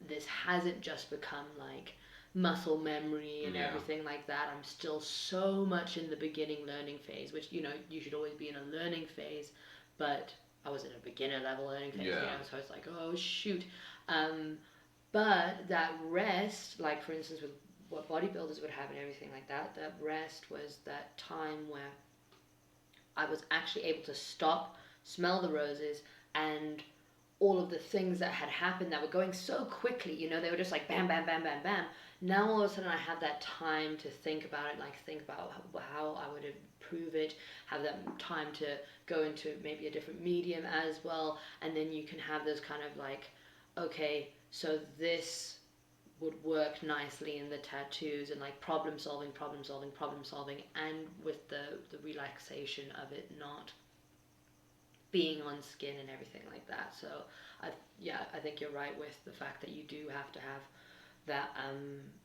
This hasn't just become like muscle memory and everything like that. I'm still so much in the beginning learning phase, which, you know, you should always be in a learning phase, but I was in a beginner level learning phase, you know, so it's like, oh shoot. But that rest, like for instance with what bodybuilders would have and everything like that, that rest was that time where I was actually able to stop, smell the roses, and all of the things that had happened that were going so quickly, you know, they were just like bam, bam, bam, bam, bam. Now all of a sudden I have that time to think about it, like think about how I would improve it, have that time to go into maybe a different medium as well, and then you can have those kind of like, okay, so this would work nicely in the tattoos, and like problem solving, and with the relaxation of it not being on skin and everything like that. So I think you're right with the fact that you do have to have that,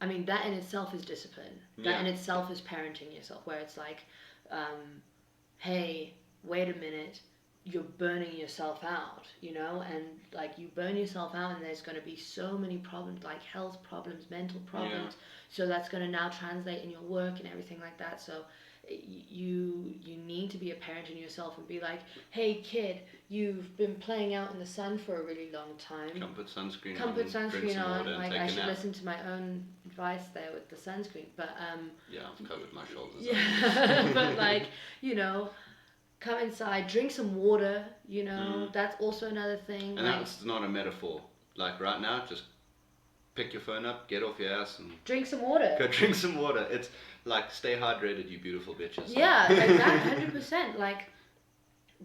I mean, that in itself is discipline. That in itself is parenting yourself, where it's like, hey, wait a minute, you're burning yourself out, you know, and like you burn yourself out and there's going to be so many problems, like health problems, mental problems, so that's going to now translate in your work and everything like that. So you need to be a parent in yourself and be like, hey kid, you've been playing out in the sun for a really long time, come put sunscreen on, like I should listen to my own advice there with the sunscreen, but I've covered my shoulders but like, you know, come inside, drink some water, you know, that's also another thing. And that's not a metaphor. Like right now, just pick your phone up, get off your ass and drink some water. Go drink some water. It's like, stay hydrated, you beautiful bitches. Yeah, exactly, 100%. Like,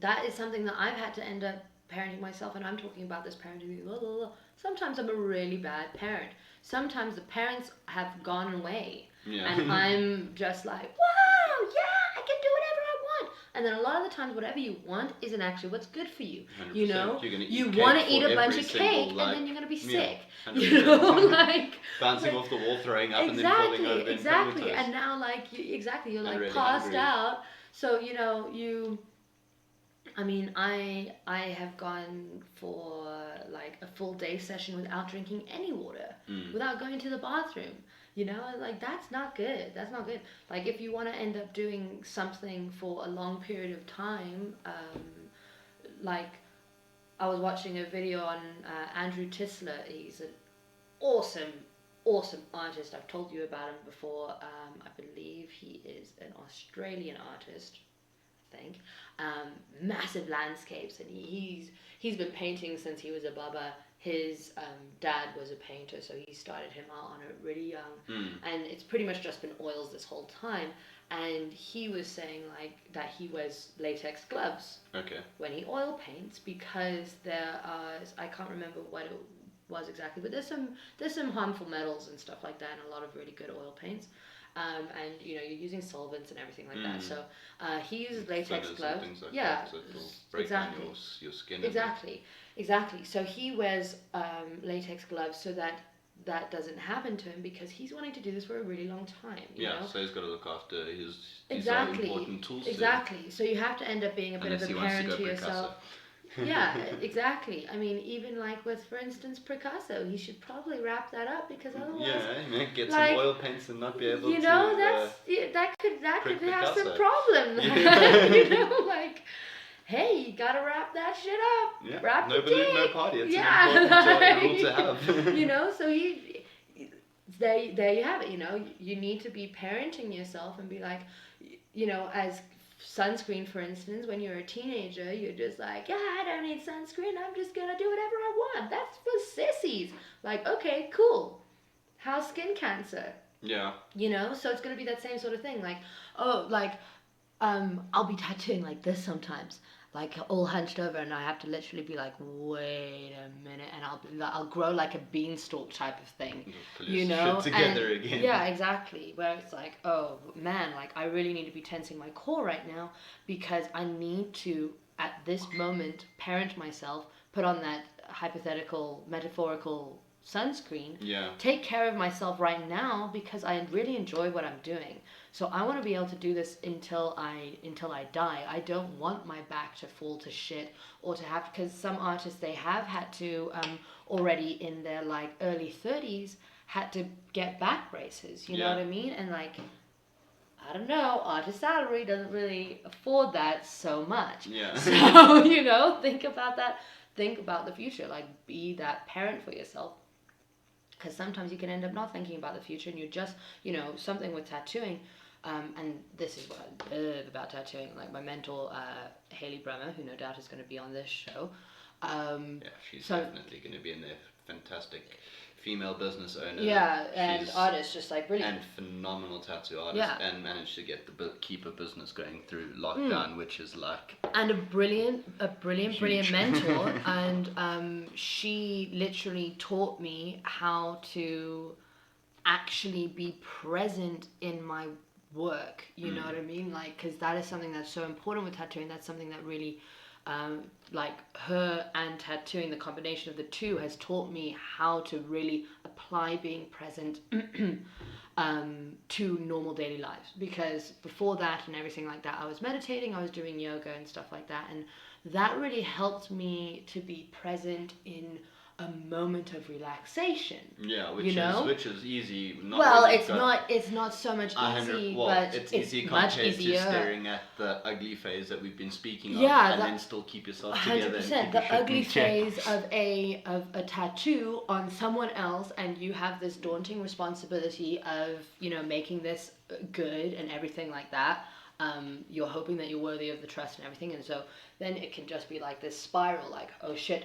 that is something that I've had to end up parenting myself, and I'm talking about this parenting. Blah, blah, blah. Sometimes I'm a really bad parent. Sometimes the parents have gone away, and I'm just like, wow, yeah, I can do whatever I want. And then a lot of the times, whatever you want isn't actually what's good for you. 100%. You know, you want to eat a bunch of cake, and then you're gonna be sick. You know, like bouncing off the wall, throwing up, and then falling over. Exactly. And now, like, you're like really passed hungry. Out. So you know, I mean, I have gone for like a full day session without drinking any water, without going to the bathroom. You know, like that's not good. That's not good. Like if you want to end up doing something for a long period of time, like I was watching a video on Andrew Tisler. He's an awesome artist. I've told you about him before. I believe he is an Australian artist. I think massive landscapes, and he's been painting since he was a bubba. His dad was a painter, so he started him out on it really young, and it's pretty much just been oils this whole time. And he was saying like that he wears latex gloves when he oil paints, because there are, I can't remember what it was exactly, but there's some harmful metals and stuff like that in a lot of really good oil paints. And you know, you're using solvents and everything like that. So he uses latex gloves. Like yeah, that, so it'll break down your skin. Exactly. So he wears latex gloves so that doesn't happen to him, because he's wanting to do this for a really long time. You know? So he's got to look after his important tools. Exactly. So you have to end up being a bit of a parent to yourself. Yeah, exactly. I mean, even like with, for instance, Picasso, he should probably wrap that up, because otherwise, get some oil paints and not be able to. You know, that could have some problems. You know, like, hey, you gotta wrap that shit up. Yeah. Wrap no balloon, no party. It's an important rule to have. You know, so there you have it. You know, you need to be parenting yourself and be like, you know, as sunscreen, for instance, when you're a teenager, you're just like, yeah, I don't need sunscreen, I'm just gonna do whatever I want. That's for sissies. Like, okay, cool. How's skin cancer? Yeah. You know, so it's gonna be that same sort of thing. Like, I'll be tattooing like this sometimes, like all hunched over, and I have to literally be like, wait a minute, and I'll grow like a beanstalk type of thing, you know, shit together again. Yeah, exactly. Where it's like, oh man, like I really need to be tensing my core right now, because I need to, at this moment, parent myself, put on that hypothetical, metaphorical sunscreen, take care of myself right now, because I really enjoy what I'm doing. So I want to be able to do this until I die. I don't want my back to fall to shit, or to have, because some artists, they have had to already in their like early 30s had to get back braces, you know what I mean? And like, I don't know, artist salary doesn't really afford that so much. Yeah. So, you know, think about that. Think about the future. Like, be that parent for yourself. Because sometimes you can end up not thinking about the future, and you're just, you know, something with tattooing. And this is what I love about tattooing. Like my mentor, Haley Bremer, who no doubt is going to be on this show. She's definitely going to be in there. Fantastic female business owner. Yeah, and artist, just like brilliant. And phenomenal tattoo artist, and managed to get keep a business going through lockdown, which is like. And a brilliant mentor, and she literally taught me how to actually be present in my work, you know what I mean? Like, because that is something that's so important with tattooing. That's something that really, like her and tattooing, the combination of the two has taught me how to really apply being present to normal daily lives. Because before that and everything like that, I was meditating, I was doing yoga and stuff like that, and that really helped me to be present in a moment of relaxation. Yeah, which is easy. It's not so much easy, but it's easy much compared easier. to staring at the ugly phase that we've been speaking of, then still keep yourself together. 100%. The ugly phase of a tattoo on someone else, and you have this daunting responsibility of, you know, making this good and everything like that. You're hoping that you're worthy of the trust and everything, and so then it can just be like this spiral, like, oh shit,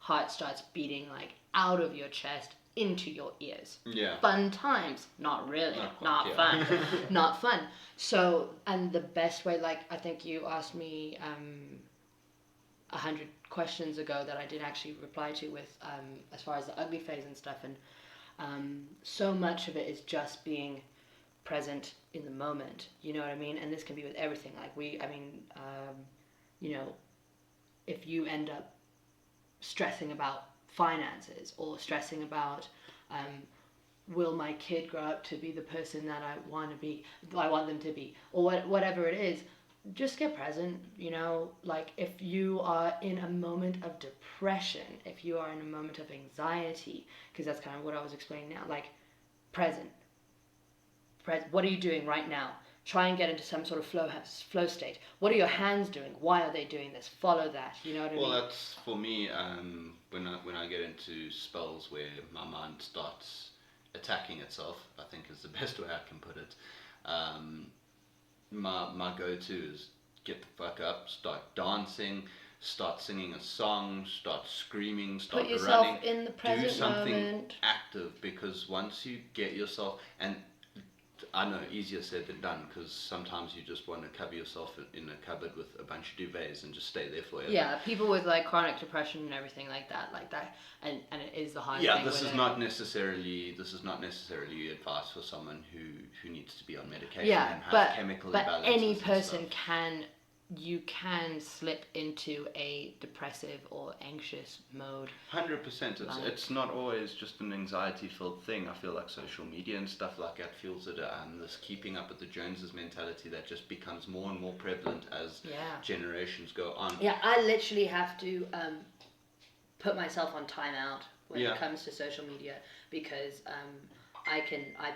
heart starts beating like out of your chest, into your ears. Yeah. Fun times, not really, not fun. not fun. So, and the best way, like I think you asked me 100 questions ago that I did actually reply to with as far as the ugly phase and stuff, and so much of it is just being present in the moment. You know what I mean? And this can be with everything. Like you know, if you end up stressing about finances or stressing about will my kid grow up to be the person that I want them to be, or whatever it is, just get present. You know, like if you are in a moment of depression, if you are in a moment of anxiety, because that's kind of what I was explaining now, like present. What are you doing right now? Try and get into some sort of flow state. What are your hands doing? Why are they doing this? Follow that. You know what I mean? Well, that's for me. When I get into spells where my mind starts attacking itself, I think is the best way I can put it. My go-to is get the fuck up, start dancing, start singing a song, start screaming, start Put yourself running. in the present Do something moment. active, because once you get yourself, and I know, easier said than done, because sometimes you just want to cover yourself in a cupboard with a bunch of duvets and just stay there forever. Yeah, people with like chronic depression and everything like that, and it is the hard thing. Yeah, this is not necessarily advice for someone who needs to be on medication and has chemical imbalances. But any person you can slip into a depressive or anxious mode. 100%. It's not always just an anxiety-filled thing. I feel like social media and stuff like that fuels it. This keeping up with the Joneses mentality that just becomes more and more prevalent as generations go on. Yeah, I literally have to put myself on timeout when it comes to social media, because I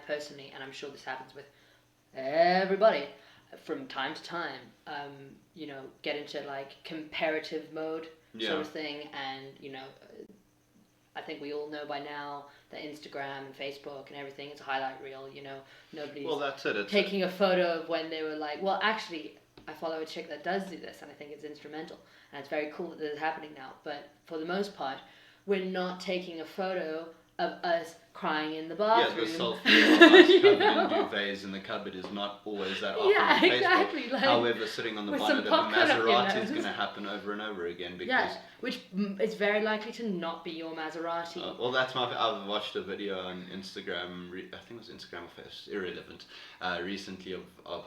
personally, and I'm sure this happens with everybody, from time to time, you know, get into like comparative mode sort of thing, and you know, I think we all know by now that Instagram and Facebook and everything is a highlight reel. You know, nobody's taking a photo of when they were like, well, actually, I follow a chick that does do this, and I think it's instrumental, and it's very cool that this is happening now. But for the most part, we're not taking a photo of us crying in the bathroom. Yeah, the selfie of us covered in duvets in the cupboard is not always that often on Facebook. Exactly. Like, however, sitting on the bonnet of a Maserati is going to happen over and over again, because which is very likely to not be your Maserati. Well, that's I've watched a video on Instagram. I think it was Instagram or Facebook, irrelevant. Recently of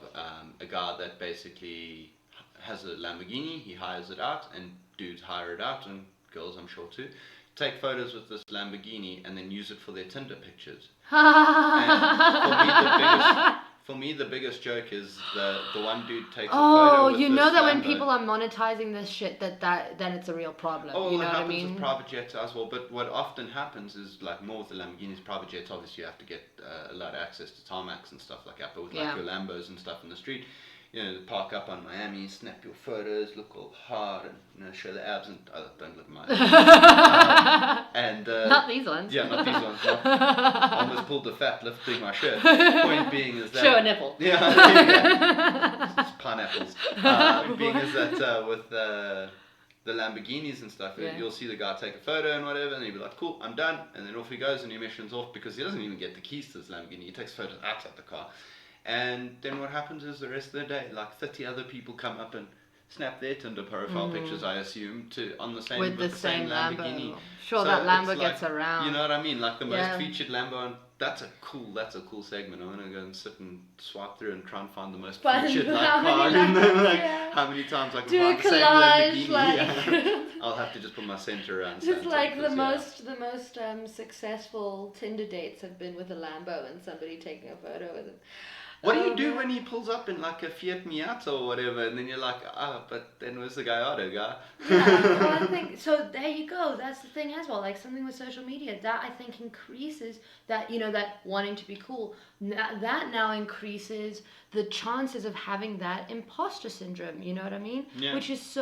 a guy that basically has a Lamborghini. He hires it out, and dudes hire it out, and girls, I'm sure too, take photos with this Lamborghini and then use it for their Tinder pictures. And for me, the biggest joke is the one dude takes a photo with you know that Lambo. when people are monetizing this shit, then it's a real problem. Oh, you know it what I happens mean? with private jets as well. But what often happens is, like, more with the Lamborghinis, private jets, obviously you have to get a lot of access to tarmacs and stuff like that. But with like your Lambos and stuff in the street, you know, park up on Miami, snap your photos, look all hard, and, you know, show the abs, and don't look at my abs. And not these ones. Yeah, not these ones. No. I almost pulled the fat lifting my shirt. Point being is that show a nipple. Yeah, it's pineapples. Point being is that with the Lamborghinis and stuff, you'll see the guy take a photo and whatever, and he'll be like, cool, I'm done, and then off he goes, and the emission's off, because he doesn't even get the keys to this Lamborghini. He takes photos outside the car. And then what happens is the rest of the day, like 30 other people come up and snap their Tinder profile pictures, I assume, with the same Lamborghini. Sure, so that Lambo gets around. You know what I mean? Like the most featured Lambo, and that's a cool segment. I'm gonna go and sit and swipe through and try and find the most featured car, and then how many times I can find the same Lamborghini. Like, I'll have to just put my center around. Just like the most successful Tinder dates have been with a Lambo and somebody taking a photo with it. What do you do when he pulls up in like a Fiat Miata or whatever, and then you're like, but then where's the Gallardo guy? Yeah, well, I think, so there you go, that's the thing as well, like something with social media, that I think increases that, you know, that wanting to be cool, that now increases the chances of having that imposter syndrome, you know what I mean? Yeah. Which is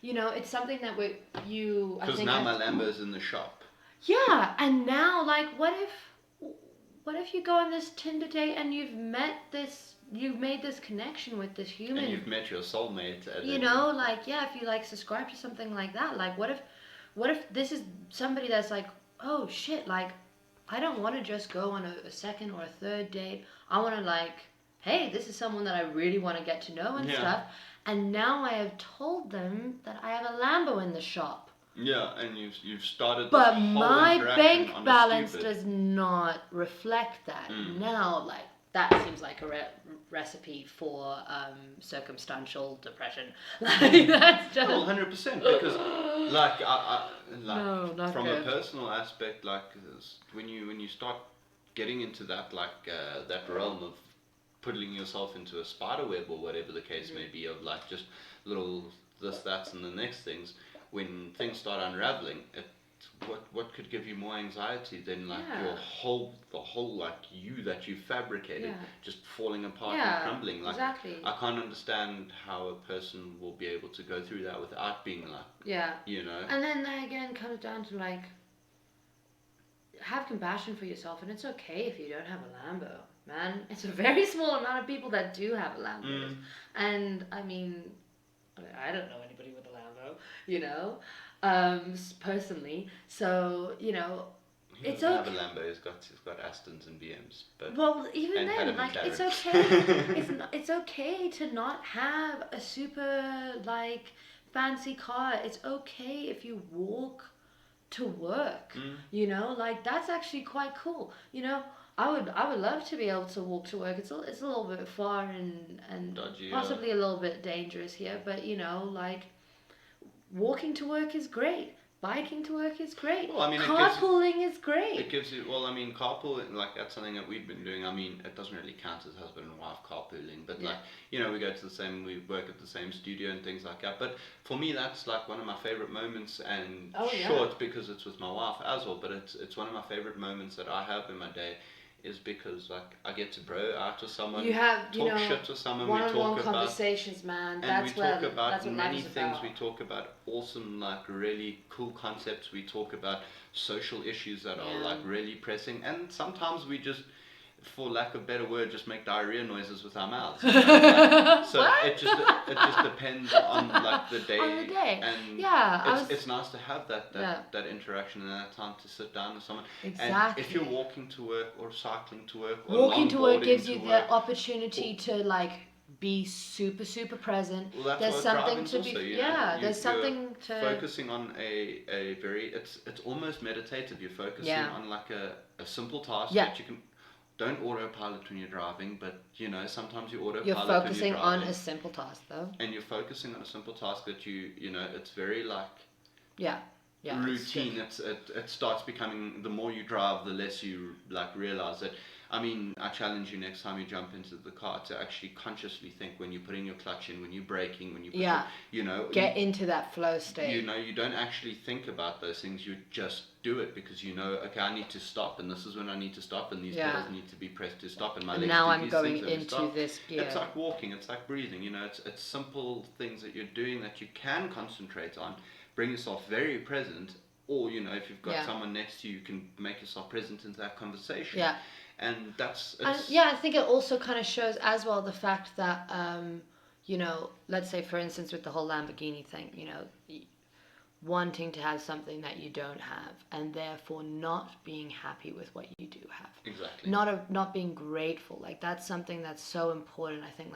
you know, it's something that because now my Lambo's in the shop. Yeah, and now, like, what if you go on this Tinder date and you've made this connection with this human, and you've met your soulmate, you know, like, if you like subscribe to something like that, like, what if this is somebody that's like oh shit, like I don't want to just go on a second or a third date. I want to like, hey, this is someone that I really want to get to know and stuff. And now I have told them that I have a Lambo in the shop. Yeah, and you've started. But this whole my interaction bank on balance stupid. does not reflect that. Now, like that seems like a recipe for circumstantial depression. Like that's just 100%, because like no, not from good. a personal aspect, like when you start getting into that that realm of putting yourself into a spider web or whatever the case may be, of like just little this, that's, and the next things, when things start unraveling, what could give you more anxiety than like the whole like you that you fabricated just falling apart and crumbling? Like, exactly. I can't understand how a person will be able to go through that without being like, you know. And then that again comes down to like, have compassion for yourself, and it's okay if you don't have a Lambo, man. It's a very small amount of people that do have a Lambo, and I mean, I don't know anybody with a Lambo, you know, personally. So you know, it's okay. Have a Lambo. He's got Astons and BMs, but well, even then, like it's okay. It's okay to not have a super like fancy car. It's okay if you walk to work, you know, like that's actually quite cool. You know, I would love to be able to walk to work. It's a little bit far and dodgy, possibly a little bit dangerous here, but you know, like walking to work is great. Biking to work is great. Well, I mean, carpooling is great. It gives you, well, I mean, carpooling, like, that's something that we've been doing. I mean, it doesn't really count as husband and wife carpooling, but, like, you know, we we work at the same studio and things like that. But for me, that's, like, one of my favorite moments, and sure, it's because it's with my wife as well, but it's one of my favorite moments that I have in my day, is because, like, I get to bro out with someone, talk shit with someone, we talk about conversations, man. And we talk about many things. We talk about awesome, like, really cool concepts. We talk about social issues that are, like, really pressing. And sometimes we just, for lack of a better word, just make diarrhea noises with our mouths. You know? Like, so it just depends on, like, the day. On the day. And it's nice to have that interaction and that time to sit down with someone. Exactly. And if you're walking to work or cycling to work or walking to work gives you the the opportunity to, like, be super present. Well, that's there's what something to also, be you know, there's something to focusing on a very, it's almost meditative. You're focusing on like a simple task that you can. Don't autopilot when you're driving, but you know, sometimes you autopilot. You're focusing when you're driving, on a simple task though. And you're focusing on a simple task that you know, it's very like routine. It starts becoming, the more you drive, the less you like realize it. I mean, I challenge you next time you jump into the car to actually consciously think when you're putting your clutch in, when you're braking, when you put you know, get into that flow state. You know, you don't actually think about those things. You just do it because you know, okay, I need to stop, and this is when I need to stop, and these pedals need to be pressed to stop, and my legs now do I'm these going things into this gear. It's like walking. It's like breathing. You know, it's simple things that you're doing that you can concentrate on. Bring yourself very present, or you know, if you've got someone next to you, you can make yourself present into that conversation. Yeah. And that's I think it also kind of shows as well the fact that you know, let's say for instance with the whole Lamborghini thing, you know, wanting to have something that you don't have, and therefore not being happy with what you do have. Exactly. Not being grateful. Like that's something that's so important. I think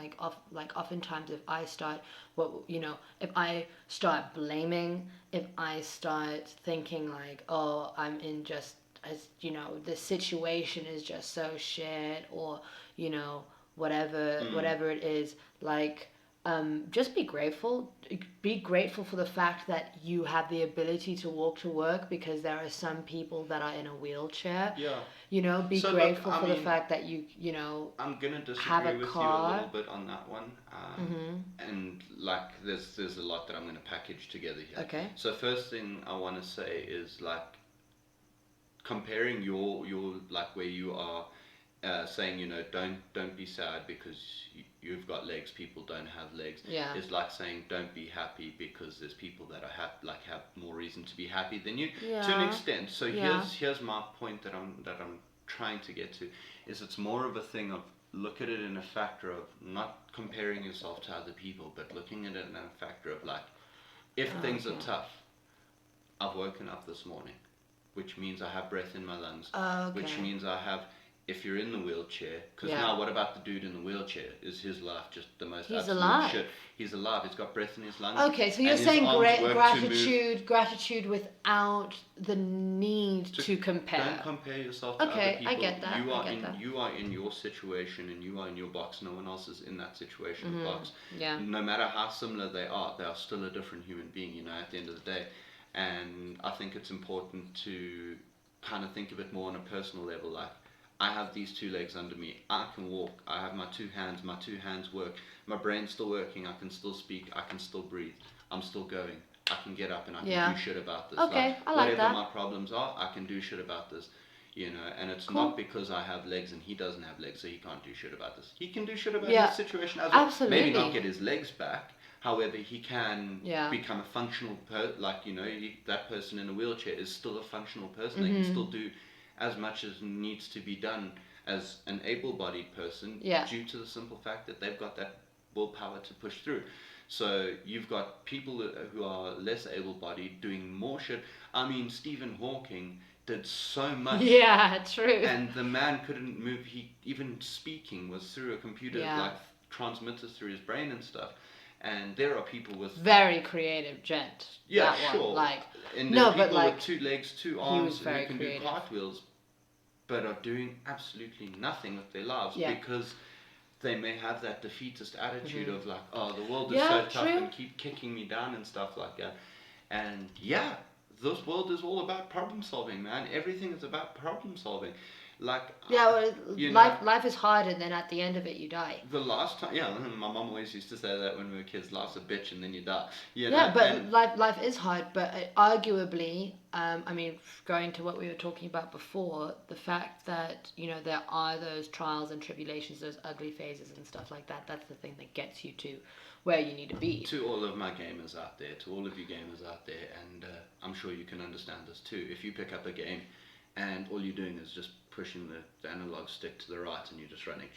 oftentimes if I start if I start blaming, if I start thinking like, oh, I'm in just, as you know, the situation is just so shit, or you know, whatever it is, like just be grateful for the fact that you have the ability to walk to work, because there are some people that are in a wheelchair. You know, be grateful for the fact that you know, I'm gonna disagree have a with car. you a little bit on that one. And like there's a lot that I'm gonna package together here. Okay. So first thing I want to say is like comparing your like where you are, saying, you know, don't be sad because you've got legs, people don't have legs. It's like saying don't be happy because there's people that are have more reason to be happy than you, to an extent. So here's my point that I'm trying to get to, is it's more of a thing of look at it in a factor of not comparing yourself to other people, but looking at it in a factor of like, if things are tough, I've woken up this morning. which means I have breath in my lungs, Okay. which means I have, if you're in the wheelchair, because Yeah. now what about the dude in the wheelchair? Is his life just the most He's absolute alive. shit? He's alive. He's got breath in his lungs. Okay, so you're and his saying arms work to gratitude without the need to compare. Don't compare yourself to other Okay, people. I get that. You are in your situation and you are in your box. No one else is in that situation or box. Yeah. No matter how similar they are still a different human being, you know, at the end of the day. And I think it's important to kind of think of it more on a personal level. Like, I have these two legs under me. I can walk. I have my two hands. My two hands work. My brain's still working. I can still speak. I can still breathe. I'm still going. I can get up and I can do shit about this. Okay, I like whatever that. my problems are, I can do shit about this. You know, and it's Cool. not because I have legs and he doesn't have legs, so he can't do shit about this. He can do shit about his situation as well. Absolutely. Maybe not get his legs back. However, he can become a functional that person in a wheelchair is still a functional person. They can still do as much as needs to be done as an able-bodied person due to the simple fact that they've got that willpower to push through. So you've got people who are less able-bodied doing more shit. I mean, Stephen Hawking did so much. Yeah, true. And the man couldn't move. He even speaking was through a computer, like transmitters through his brain and stuff. And there are people with very creative gent. Yeah, that sure. One. Like, and no, people but like with two legs, two arms, very who can creative. do cartwheels, but are doing absolutely nothing with their lives because they may have that defeatist attitude of like, oh, the world is so tough and keep kicking me down and stuff like that. And this world is all about problem solving, man. Everything is about problem solving. Like life is hard, and then at the end of it, you die. The last time, my mom always used to say that when we were kids: "Life's a bitch, and then you die." Life is hard, but arguably, I mean, going to what we were talking about before, the fact that there are those trials and tribulations, those ugly phases and stuff like that. That's the thing that gets you to where you need to be. To all of my gamers out there, to all of you gamers out there, and I'm sure you can understand this too. If you pick up a game and all you're doing is just pushing the analog stick to the right and you're just running,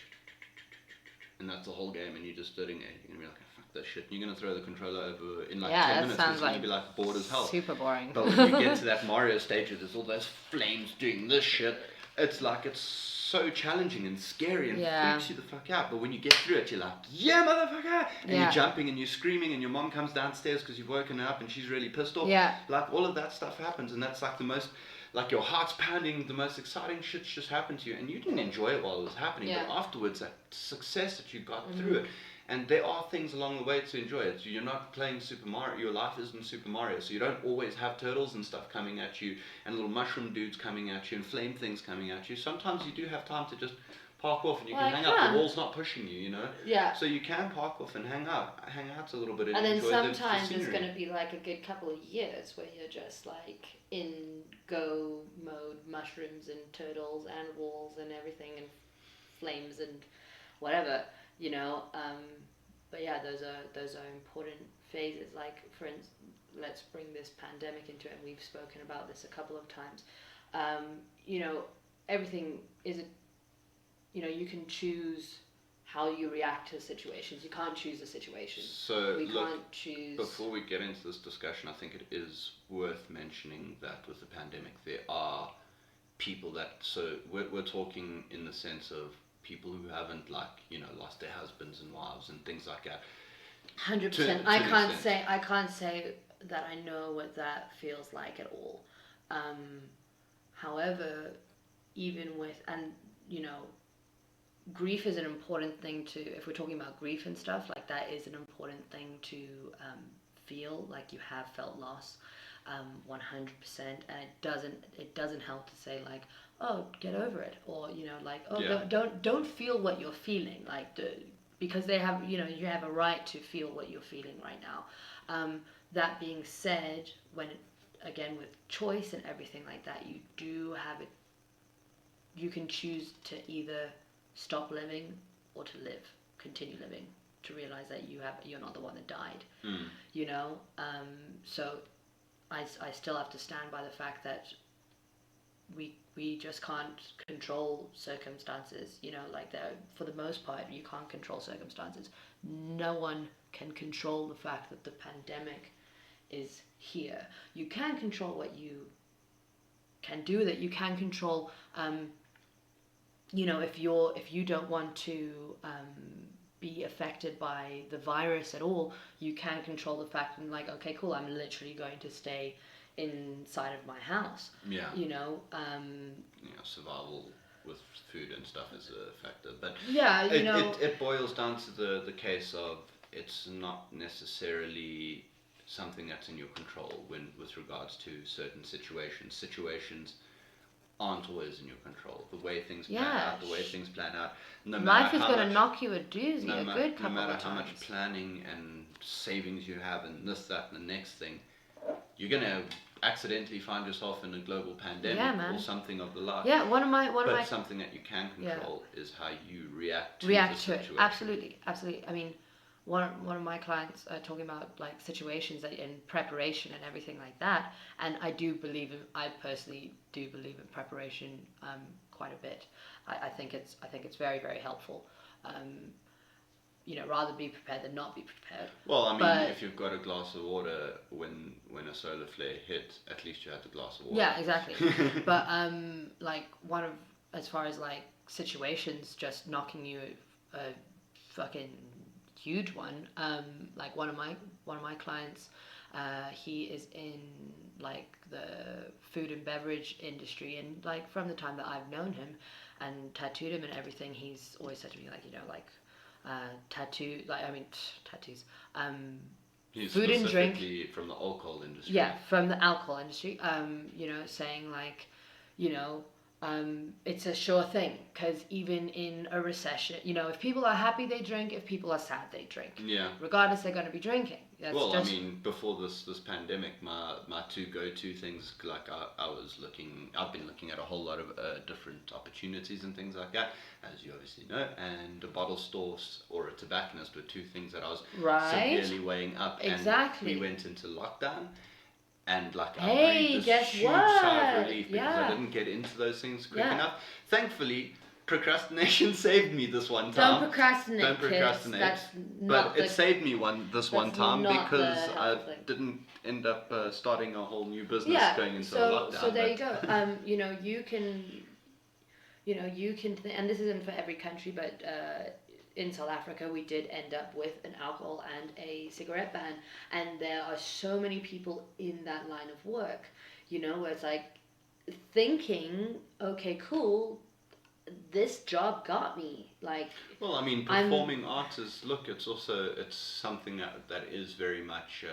and that's the whole game, and you're just sitting there, you're going to be like, fuck that shit. And you're going to throw the controller over in like 10 minutes because you'll be like bored as hell. Super boring. But when you get to that Mario stage where there's all those flames doing this shit, it's like, it's so challenging and scary and freaks you the fuck out. But when you get through it, you're like, yeah, motherfucker! And you're jumping and you're screaming, and your mom comes downstairs because you've woken her up and she's really pissed off. Yeah. Like, all of that stuff happens, and that's like the most, like, your heart's pounding, the most exciting shit's just happened to you, and you didn't enjoy it while it was happening, but afterwards, that success that you got through it. And there are things along the way to enjoy it. You're not playing Super Mario. Your life isn't Super Mario. So you don't always have turtles and stuff coming at you, and little mushroom dudes coming at you, and flame things coming at you. Sometimes you do have time to just park off, and you can hang out. The wall's not pushing you, you know? Yeah. So you can park off and hang out a little bit, and then enjoy sometimes the there's scenery. going to be like a good couple of years where you're just like in go mode, mushrooms and turtles and walls and everything and flames and whatever, but yeah, those are important phases. Like, for instance, let's bring this pandemic into it, and we've spoken about this a couple of times. Everything isn't, you can choose how you react to situations. You can't choose a situation. So we can't choose. Before we get into this discussion, I think it is worth mentioning that with the pandemic, there are people that, so we're talking in the sense of people who haven't lost their husbands and wives and things like that. 100%. I can't say that I know what that feels like at all. However, even with, and grief is an important thing to, if we're talking about grief and stuff, like that is an important thing to feel, like you have felt loss, 100%, and it doesn't help to say like, oh, get over it, or don't feel what you're feeling, like because they have, you have a right to feel what you're feeling right now. That being said, again with choice and everything like that, you do have it. You can choose to either stop living or to continue living, to realize that you're not the one that died. So I still have to stand by the fact that we just can't control circumstances, like that. For the most part, you can't control circumstances. No one can control the fact that the pandemic is here. You can control what you can do with it. You can control, you know, if you don't want to be affected by the virus at all, you can control the fact and like, okay, cool, I'm literally going to stay inside of my house. Yeah. You know, survival with food and stuff is a factor, but yeah, you know, it boils down to the case of it's not necessarily something that's in your control when with regards to certain situations aren't always in your control. The way things plan out, the way things plan out. Life is going to knock you a doozy, a good couple of times. No matter how much planning and savings you have and this, that, and the next thing, you're going to accidentally find yourself in a global pandemic or something of the like. Yeah, but something that you can control is how you react to the situation. It. Absolutely. I mean, one of my clients are talking about like situations in preparation and everything like that, and I personally do believe in preparation quite a bit. I think it's very, very helpful. You know, rather be prepared than not be prepared. Well, I mean, if you've got a glass of water when a solar flare hit, at least you had the glass of water. Yeah, exactly. But like as far as like situations just knocking you a fucking huge one. Like one of my clients, he is in like the food and beverage industry, and like from the time that I've known him and tattooed him and everything, he's always said to me like, you know, like tattoos. He's food and drink from the alcohol industry. Yeah, from the alcohol industry. You know, saying like, you know, it's a sure thing, because even in a recession, you know, if people are happy they drink, if people are sad they drink. Yeah. Regardless, they're going to be drinking. I mean, before this pandemic, my two go-to things, like I've been looking at a whole lot of different opportunities and things like that, as you obviously know, and a bottle store or a tobacconist were two things that I was severely weighing up. Exactly. And we went into lockdown. And like I breathed this huge sigh of relief because I didn't get into those things quick enough. Thankfully, procrastination saved me this one time. Don't procrastinate. Kids. But it saved me this one time because I didn't end up starting a whole new business going into lockdown. So there you go. You know, you can, and this isn't for every country, but in South Africa, we did end up with an alcohol and a cigarette ban, and there are so many people in that line of work, you know, where it's like thinking, okay, cool, this job got me, like. Well, I mean, performing arts is it's something that is very much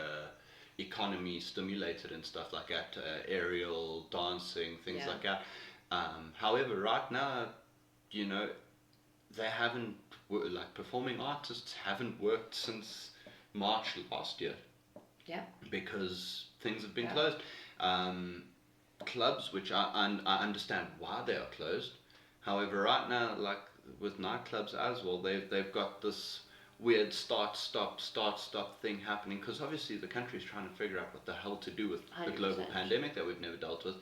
economy stimulated and stuff like that, aerial dancing, things like that. However, right now, you know, they haven't. Like performing artists haven't worked since March last year. Yeah. Because things have been closed. Clubs, which I understand why they are closed. However, right now, like with nightclubs as well, they've got this weird start-stop thing happening, because obviously the country's trying to figure out what the hell to do with 100%. The global pandemic that we've never dealt with.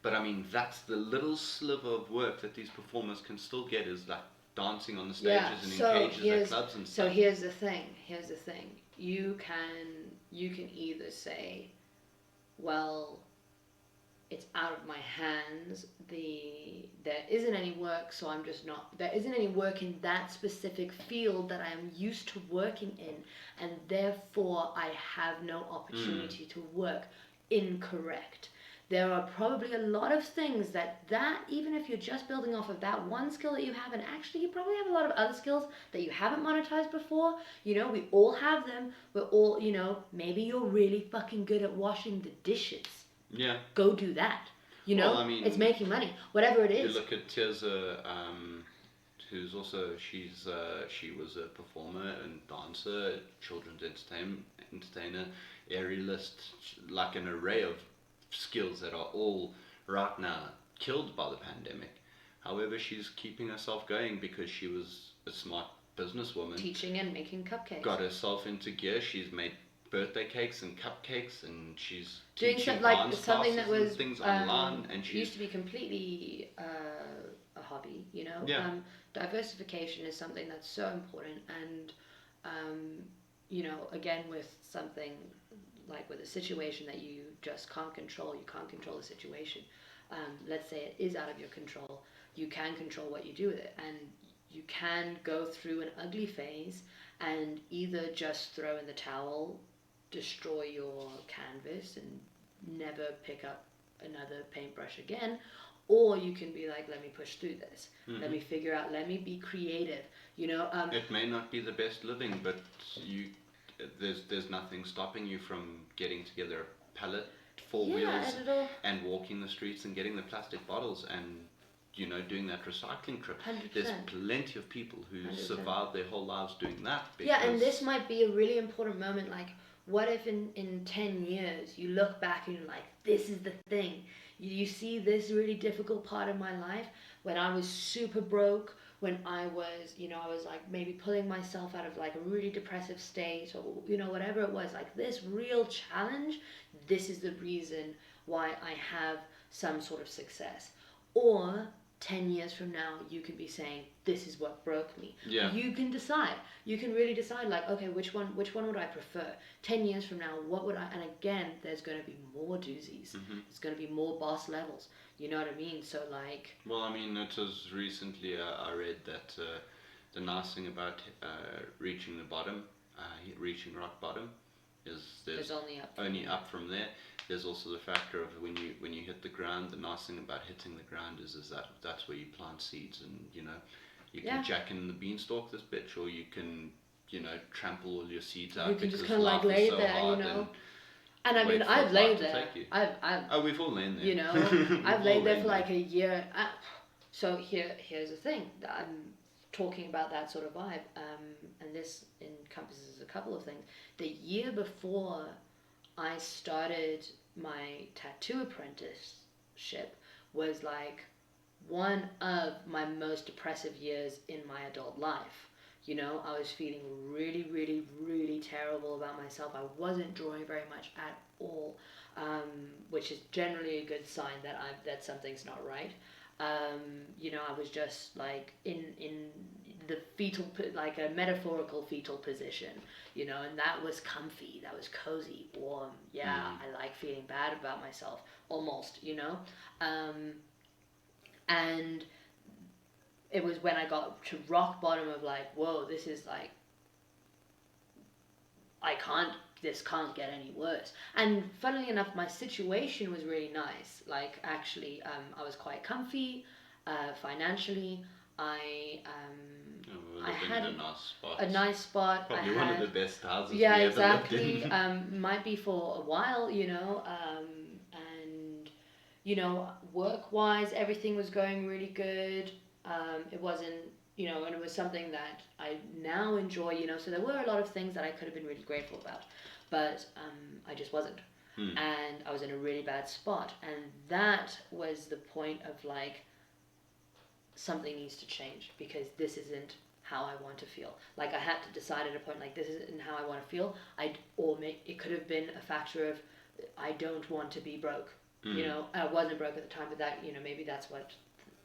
But I mean, that's the little sliver of work that these performers can still get, is like dancing on the stages and in cages at clubs and stuff. So here's the thing. You can either say, well, it's out of my hands. There isn't any work, so I'm just not. There isn't any work in that specific field that I am used to working in, and therefore I have no opportunity to work. Incorrect. There are probably a lot of things that even if you're just building off of that one skill that you have, and actually you probably have a lot of other skills that you haven't monetized before, you know, we all have them. We're all, you know, maybe you're really fucking good at washing the dishes. Yeah. Go do that. You know, I mean, it's making money, whatever it is. You look at Tisler, who's also, she was a performer and dancer, children's entertainer, aerialist, like an array of skills that are all right now killed by the pandemic. However, she's keeping herself going because she was a smart businesswoman. Teaching and making cupcakes. Got herself into gear. She's made birthday cakes and cupcakes, and she's doing teaching something that was things online. And she used to be completely a hobby. You know, diversification is something that's so important, and you know, again, with something like with a situation that you just can't control the situation. let's say it is out of your control, you can control what you do with it, and you can go through an ugly phase and either just throw in the towel, destroy your canvas, and never pick up another paintbrush again, or you can be like, let me push through this. Let me figure out, let me be creative. It may not be the best living, but there's nothing stopping you from getting together a pallet, four wheels, and walking the streets and getting the plastic bottles and doing that recycling trip. 100%. There's plenty of people who 100%. survive their whole lives doing that. And this might be a really important moment. Like, what if in 10 years you look back and you're like, this is the thing. You see this really difficult part of my life when I was super broke, when I was, I was like maybe pulling myself out of like a really depressive state, or, whatever it was, like this real challenge. This is the reason why I have some sort of success. Or 10 years from now, you can be saying, this is what broke me. Yeah. You can decide. You can really decide, like, okay, which one would I prefer? 10 years from now, what would I... And again, there's going to be more doozies. There's going to be more boss levels. You know what I mean? So, like... Well, I mean, it was recently I read that the nice thing about reaching the bottom, reaching rock bottom, is there's only up from there. There's also the factor of when you hit the ground. The nice thing about hitting the ground is that that's where you plant seeds, and you can jack in the beanstalk this bitch, or you can trample all your seeds out. You can just kind of like lay there, And I mean, I've laid there. We've all lain there. I've laid there for like a year. So here's the thing. I'm talking about that sort of vibe, and this encompasses a couple of things. The year before I started my tattoo apprenticeship was like one of my most depressive years in my adult life. I was feeling really, really, really terrible about myself. I wasn't drawing very much at all, which is generally a good sign that something's not right. I was just like in the fetal, like a metaphorical fetal position, and that was comfy, that was cozy, warm. I like feeling bad about myself, almost, and it was when I got to rock bottom of like, whoa, this is like, this can't get any worse. And funnily enough, my situation was really nice. Like, actually, I was quite comfy, financially. I had a nice spot. Probably one of the best houses. Yeah, we exactly. Ever lived in. Might be for a while, and work-wise, everything was going really good. It wasn't, and it was something that I now enjoy, so there were a lot of things that I could have been really grateful about, but I just wasn't. And I was in a really bad spot, and that was the point of like, something needs to change, because this isn't how I want to feel. Like, I had to decide at a point, like, this isn't how I want to feel. It could have been a factor of, I don't want to be broke. I wasn't broke at the time, but that, maybe that's what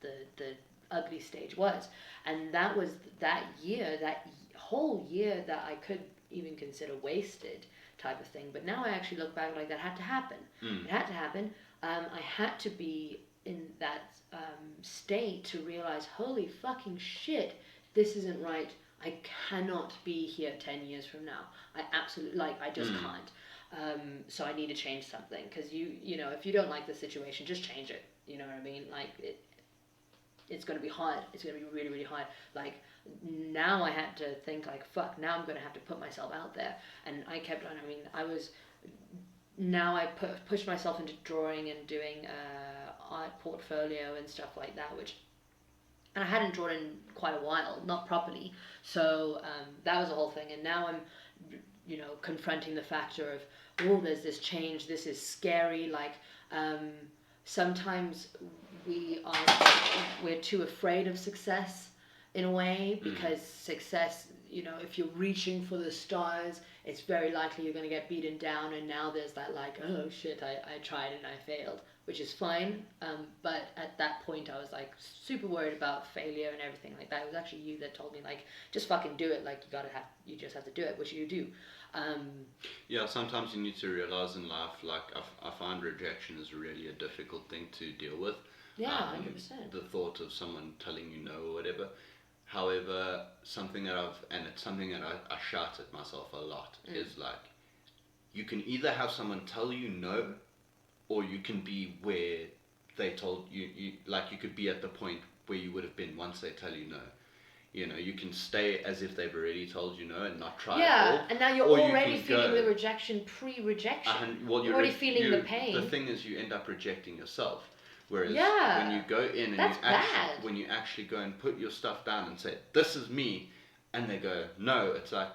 the ugly stage was. And that was that year, that whole year, that I could even consider wasted type of thing. But now I actually look back, like, that had to happen. It had to happen. I had to be in that state to realize, holy fucking shit, this isn't right. I cannot be here 10 years from now. I absolutely, I just can't. So I need to change something, because if you don't like the situation, just change it. You know what I mean? Like, it's going to be hard. It's going to be really, really hard. Like, now I had to think, like, fuck, now I'm going to have to put myself out there. And I kept on, I pushed myself into drawing and doing art portfolio and stuff like that, and I hadn't drawn in quite a while, not properly. So that was the whole thing. And now I'm, confronting the factor of, oh, there's this change. This is scary. Like, sometimes we're too afraid of success in a way, because success, if you're reaching for the stars, it's very likely you're going to get beaten down. And now there's that, like, oh shit, I tried and I failed, which is fine. But at that point I was like super worried about failure and everything like that. It was actually you that told me, like, just fucking do it. Like, you just have to do it, which you do. Yeah, sometimes you need to realize in life, like, I find rejection is really a difficult thing to deal with. Yeah, 100%. The thought of someone telling you no or whatever. However, it's something that I shout at myself a lot, is like, you can either have someone tell you no, or you can be where they told you, like, you could be at the point where you would have been once they tell you no. You know, you can stay as if they've already told you no and not try at all. And now you're or already you can feeling go, the rejection pre-rejection. well, you're already feeling the pain. The thing is, you end up rejecting yourself. Whereas Yeah. when you go in and when you actually go and put your stuff down and say, this is me, and they go, no, it's like,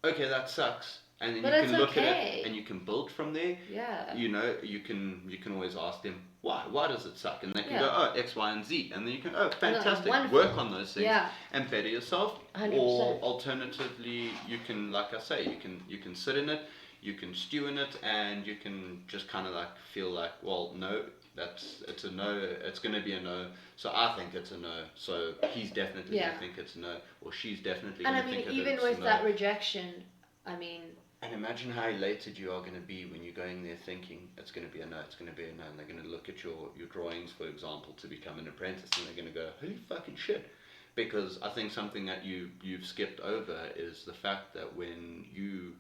okay, that sucks. And then you can look at it and you can build from there. Yeah. You know, you can always ask them, why does it suck? And they can go, oh, X, Y, and Z. And then you can, oh, fantastic, work on those things and better yourself. 100%. Or alternatively, you can, like I say, you can sit in it, you can stew in it, and you can just kind of like feel like, well, no, it's a no, it's going to be a no, so I think it's a no, so he's definitely going to think it's a no, or she's definitely going to think it's a no. And I mean, even with that rejection, I mean... And imagine how elated you are going to be when you're going there thinking it's going to be a no, it's going to be a no, and they're going to look at your drawings, for example, to become an apprentice, and they're going to go, holy fucking shit. Because I think something that you've skipped over is the fact that when you...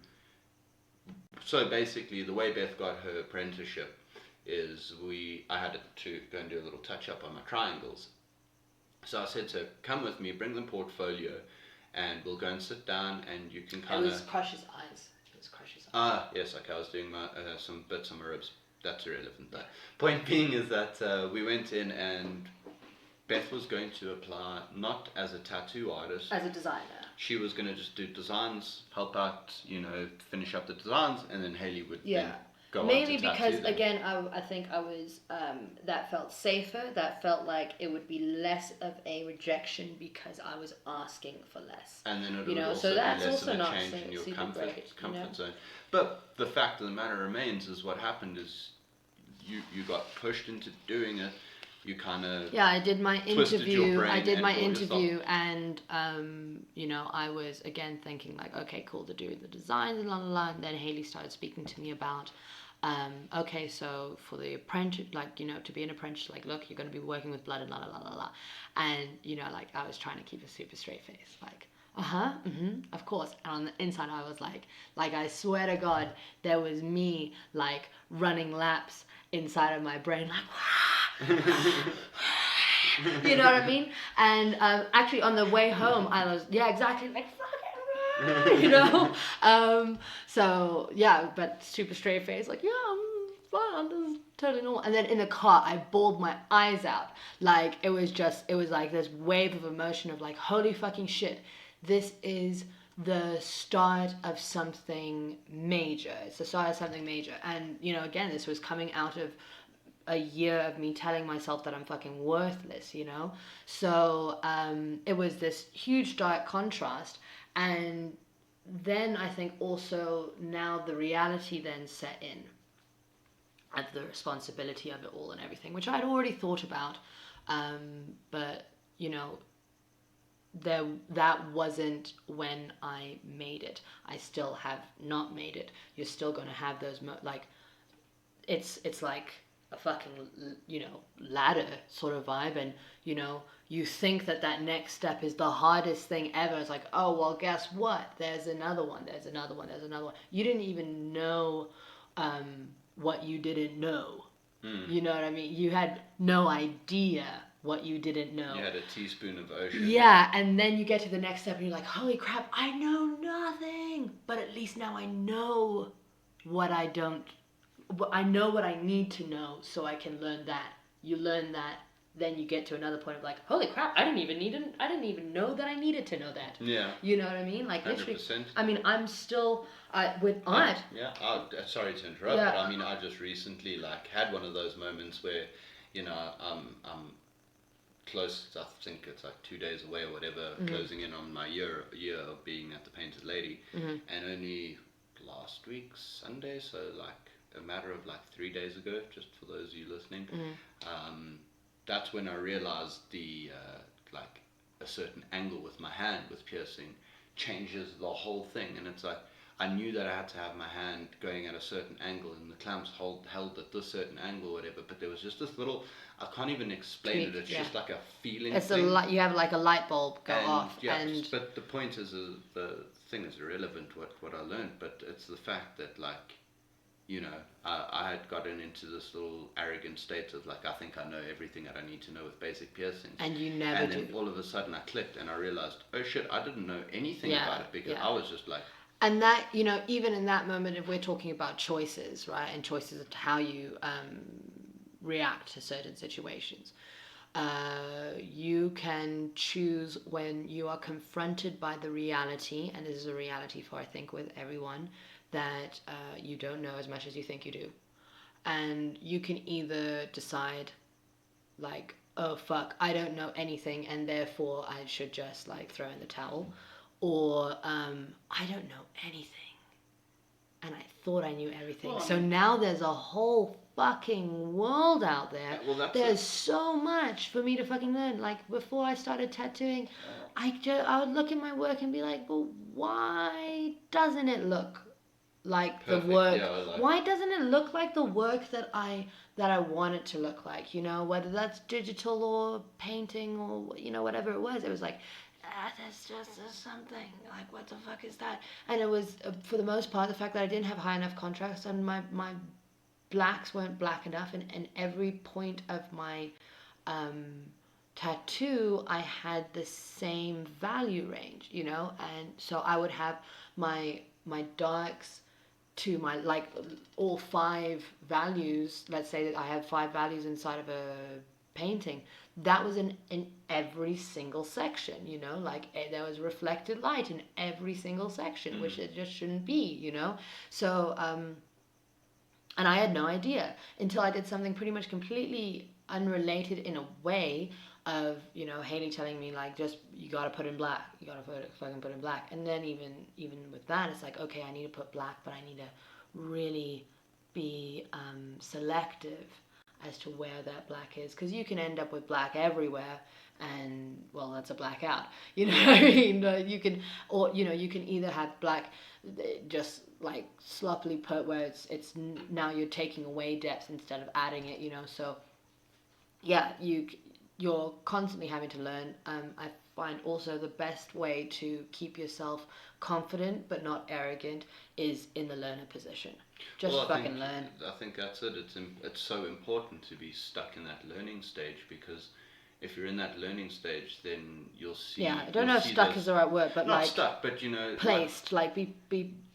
So basically, the way Beth got her apprenticeship is I had to go and do a little touch-up on my triangles. So I said to her, come with me, bring the portfolio, and we'll go and sit down, and you can kind of... It was Crush's eyes. Ah, yes, okay, I was doing my some bits on my ribs. That's irrelevant though. Point being is that we went in and Beth was going to apply not as a tattoo artist. As a designer. She was going to just do designs, help out, finish up the designs, and then Haley would then go Mainly on to because, tattoo again, I think I was, that felt safer, that felt like it would be less of a rejection because I was asking for less. And then it would also be less of a change in your comfort zone. But the fact of the matter remains is what happened is you got pushed into doing it. You kind of I did my interview. And I was again thinking like, okay, cool, to do the designs and and then Haley started speaking to me about, okay, so for the apprentice, like, to be an apprentice, like, look, you're going to be working with blood and and like I was trying to keep a super straight face, like, of course. And on the inside, I was like I swear to God, there was me like running laps inside of my brain, like, you know what I mean? And actually, on the way home, I was exactly like, fuck it, So but super straight face, like, I'm fine, this is totally normal. And then in the car, I bawled my eyes out, like it was like this wave of emotion of like, holy fucking shit. This is the start of something major. It's the start of something major. And, again, this was coming out of a year of me telling myself that I'm fucking worthless, So it was this huge stark contrast. And then I think also now the reality then set in of the responsibility of it all and everything, which I'd already thought about. But, that wasn't when I made it. I still have not made it. You're still going to have those it's like a fucking ladder sort of vibe, and you think that next step is the hardest thing ever. It's like, oh well, guess what, there's another one. You didn't even know what you didn't know. You know what I mean? You had no idea what you didn't know. You had a teaspoon of ocean. Yeah, and then you get to the next step and you're like, holy crap, I know nothing. But at least now I know what I know what I need to know, so I can learn that. You learn that, then you get to another point of like, holy crap, I didn't even know that I needed to know that. Yeah. You know what I mean? Like 100%. literally. I mean, I'm still with art. Yeah. Sorry to interrupt, but I mean, I just recently like had one of those moments where, I'm close. I think it's like 2 days away or whatever, closing in on my year of being at the Painted Lady, and only last week Sunday, so like a matter of like 3 days ago, just for those of you listening, that's when I realized the like a certain angle with my hand with piercing changes the whole thing, and it's like I knew that I had to have my hand going at a certain angle, and the clamps held at this certain angle or whatever. But there was just this little, I can't even explain it. It's just like a feeling. It's thing. you have like a light bulb go off. Yeah, and but the point is, the thing is irrelevant. What I learned, but it's the fact that like, you know, I had gotten into this little arrogant state of like, I think I know everything that I need to know with basic piercings. And you never And do. then all of a sudden I clicked and I realized, oh shit, I didn't know anything about it because I was just like. And that, you know, even in that moment, if we're talking about choices, right, and choices of how you react to certain situations, you can choose when you are confronted by the reality, and this is a reality for, I think, with everyone, that you don't know as much as you think you do. And you can either decide, like, oh, fuck, I don't know anything, and therefore I should just, like, throw in the towel. Or, I don't know anything, and I thought I knew everything. Well, so now there's a whole fucking world out there. There's so much for me to fucking learn. Like, before I started tattooing, I would look at my work and be like, well, why doesn't it look like perfect, the work? Yeah, why doesn't it look like the work that I want it to look like? You know, whether that's digital or painting or, you know, whatever it was. It was like, there's something, like, what the fuck is that? And it was, for the most part, the fact that I didn't have high enough contrast and my blacks weren't black enough, and every point of my tattoo, I had the same value range, you know? And so I would have my darks to my, like, all 5 values. Let's say that I have 5 values inside of a painting. That was in every single section, you know, like there was reflected light in every single section, which it just shouldn't be, you know. So and I had no idea until I did something pretty much completely unrelated in a way of, you know, Haley telling me, like, just, you gotta put in black, you gotta fucking put in black. And then even with that, it's like, okay, I need to put black, but I need to really be selective as to where that black is, because you can end up with black everywhere, and, well, that's a blackout, you know what I mean? You can, or, you know, you can either have black just like sloppily put, where it's now you're taking away depth instead of adding it, you know. So yeah, you're constantly having to learn. I find also the best way to keep yourself confident but not arrogant is in the learner position. Just fucking learn. I think that's it. It's so important to be stuck in that learning stage, because if you're in that learning stage, then you'll see. Yeah, I don't know if stuck is the right word, but not like stuck, but, you know, placed. Like be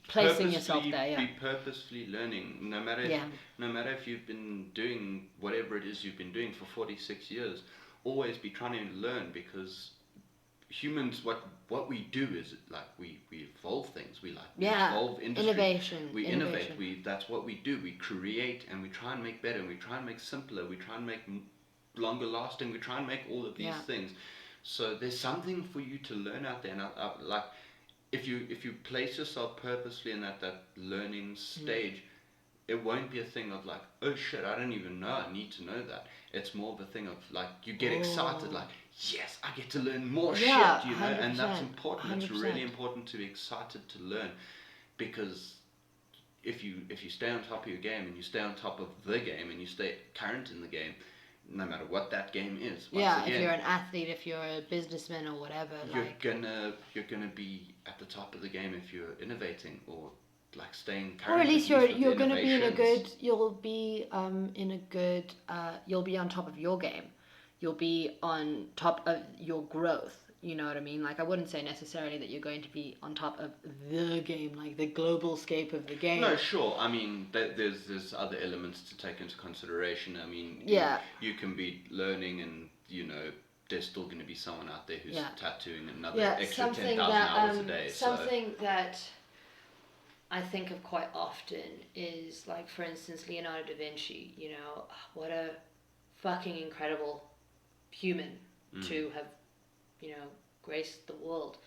placing yourself there. Yeah. Be purposefully learning, no matter if you've been doing whatever it is you've been doing for 46 years. Always be trying to learn, because humans, what we do is, like, we evolve things. We evolve industry. Innovation. We innovate. That's what we do. We create, and we try and make better, and we try and make simpler. We try and make longer lasting. We try and make all of these things. So there's something for you to learn out there. And like, if you place yourself purposely in that learning stage, it won't be a thing of like, oh shit, I don't even know, I need to know that. It's more of a thing of like, you get excited, like, yes, I get to learn more shit, you know, and that's important. 100%. It's really important to be excited to learn, because if you stay on top of your game, and you stay on top of the game, and you stay current in the game, no matter what that game is. Again, if you're an athlete, if you're a businessman or whatever, you're gonna be at the top of the game if you're innovating, or like staying current. Or at least you're going to be in a good, you'll be on top of your game. You'll be on top of your growth. You know what I mean? Like, I wouldn't say necessarily that you're going to be on top of the game, like the global scape of the game. No, sure. I mean, there's other elements to take into consideration. I mean, you can be learning, and, you know, there's still going to be someone out there who's tattooing another extra 10,000 hours a day. Something that I think of quite often is, like, for instance, Leonardo da Vinci. You know, what a fucking incredible human to have, you know, graced the world,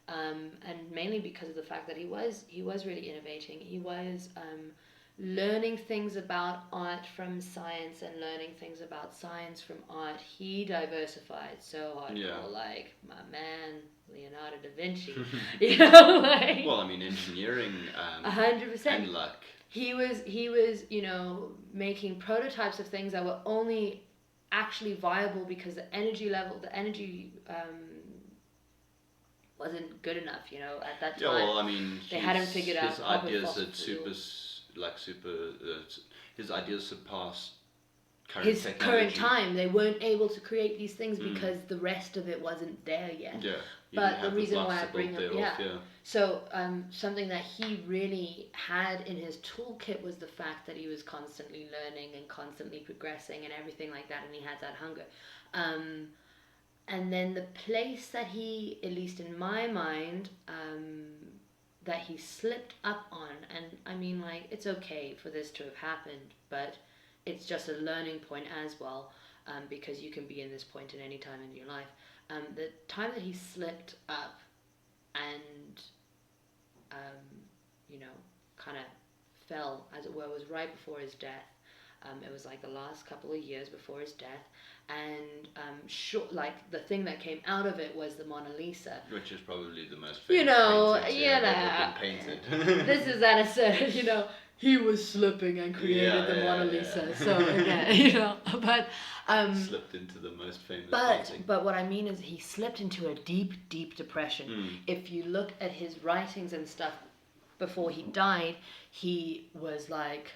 and mainly because of the fact that he was really innovating. He was learning things about art from science and learning things about science from art. He diversified so hardcore, Yeah. like my man Leonardo da Vinci. You know, like Well, I mean, engineering 100%. and luck. He was, you know, making prototypes of things that were only actually viable because the energy wasn't good enough, you know, at that time. Yeah, well, I mean, they hadn't figured out his proper ideas fossil had fuel. his ideas surpassed current His technology. current time, they weren't able to create these things because the rest of it wasn't there yet. Yeah. But the reason why I bring up, yeah. So something that he really had in his toolkit was the fact that he was constantly learning and constantly progressing and everything like that, and he had that hunger. And then the place that he, at least in my mind, that he slipped up on, and I mean, like, it's okay for this to have happened, but it's just a learning point as well, because you can be in this point at any time in your life. The time that he slipped up and, you know, kind of fell, as it were, was right before his death. It was like the last couple of years before his death, and like the thing that came out of it was the Mona Lisa, which is probably the most famous painting ever been painted. This is at a certain, you know, he was slipping and created the Mona Lisa. So again, you know, but slipped into the most famous painting. But what I mean is he slipped into a deep depression. If you look at his writings and stuff before he died, he was like,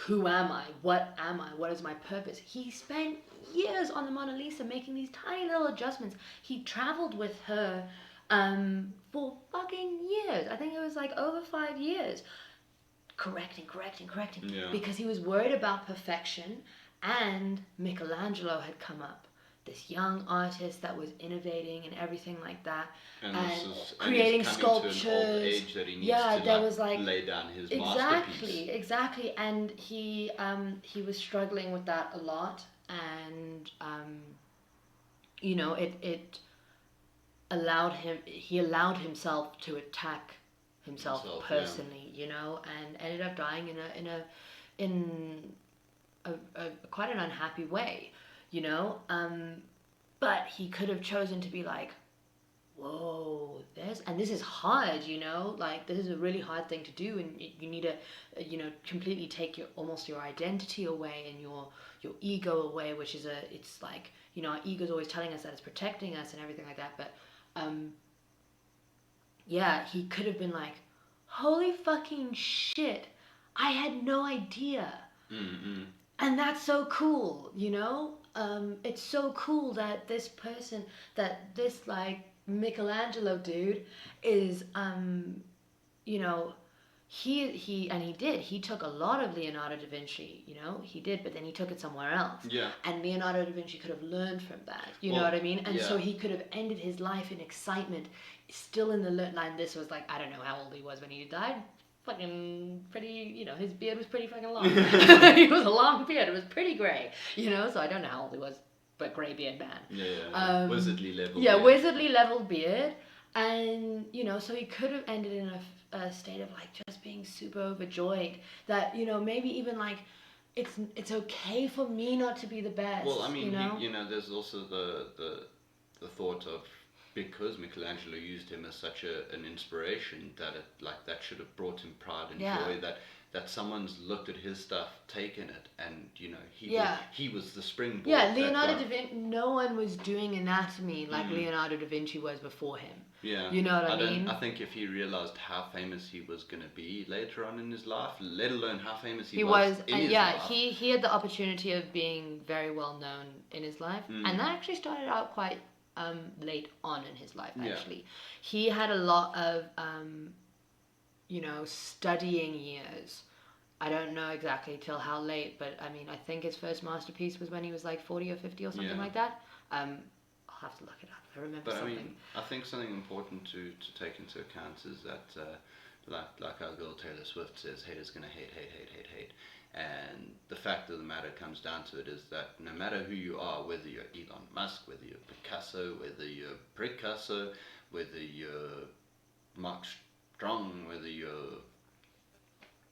who am I? What am I? What is my purpose? He spent years on the Mona Lisa making these tiny little adjustments. He traveled with her for fucking years. I think it was like over 5 years. Correcting. Yeah. Because he was worried about perfection, and Michelangelo had come up. This young artist that was innovating and everything like that, and creating sculptures. To an old age that he needs to lay down his masterpiece. Exactly, and he was struggling with that a lot, and you know, it allowed himself to attack himself personally, you know, and ended up dying in a quite an unhappy way. You know, but he could have chosen to be like, whoa, and this is hard, you know, like this is a really hard thing to do, and you need to, you know, completely take almost your identity away and your ego away, which is it's like, you know, our ego's always telling us that it's protecting us and everything like that, but yeah, he could have been like, holy fucking shit, I had no idea. And that's so cool, you know? It's so cool that this person, that this like Michelangelo dude is, you know, he took a lot of Leonardo da Vinci, you know, he did, but then he took it somewhere else. Yeah. And Leonardo da Vinci could have learned from that, you know what I mean? And so he could have ended his life in excitement, still in the line. This was like, I don't know how old he was when he died. Fucking pretty, you know, his beard was pretty fucking long. He was a long beard. It was pretty grey, you know, so I don't know how old he was, but grey beard man. Yeah. Wizardly level beard. Wizardly level beard. And, you know, so he could have ended in a state of, like, just being super overjoyed that, you know, maybe even, like, it's okay for me not to be the best. Well, I mean, you know? There's also the thought of, because Michelangelo used him as such an inspiration, that should have brought him pride and joy, that someone's looked at his stuff, taken it, and, you know, he was the springboard. Yeah, Leonardo da Vinci, no one was doing anatomy like Leonardo da Vinci was before him. Yeah. You know what I mean? I think if he realized how famous he was going to be later on in his life, let alone how famous he was in his life. He had the opportunity of being very well known in his life, and that actually started out quite late on in his life, actually. He had a lot of, you know, studying years. I don't know exactly till how late, but I mean, I think his first masterpiece was when he was like 40 or 50 or something like that. I'll have to look it up. I remember something. I mean, I think something important to take into account is that, like our girl Taylor Swift says, haters gonna hate. And the fact of the matter comes down to it is that no matter who you are, whether you're Elon Musk, whether you're Picasso, whether you're Picasso, whether you're Mark Strong, whether you're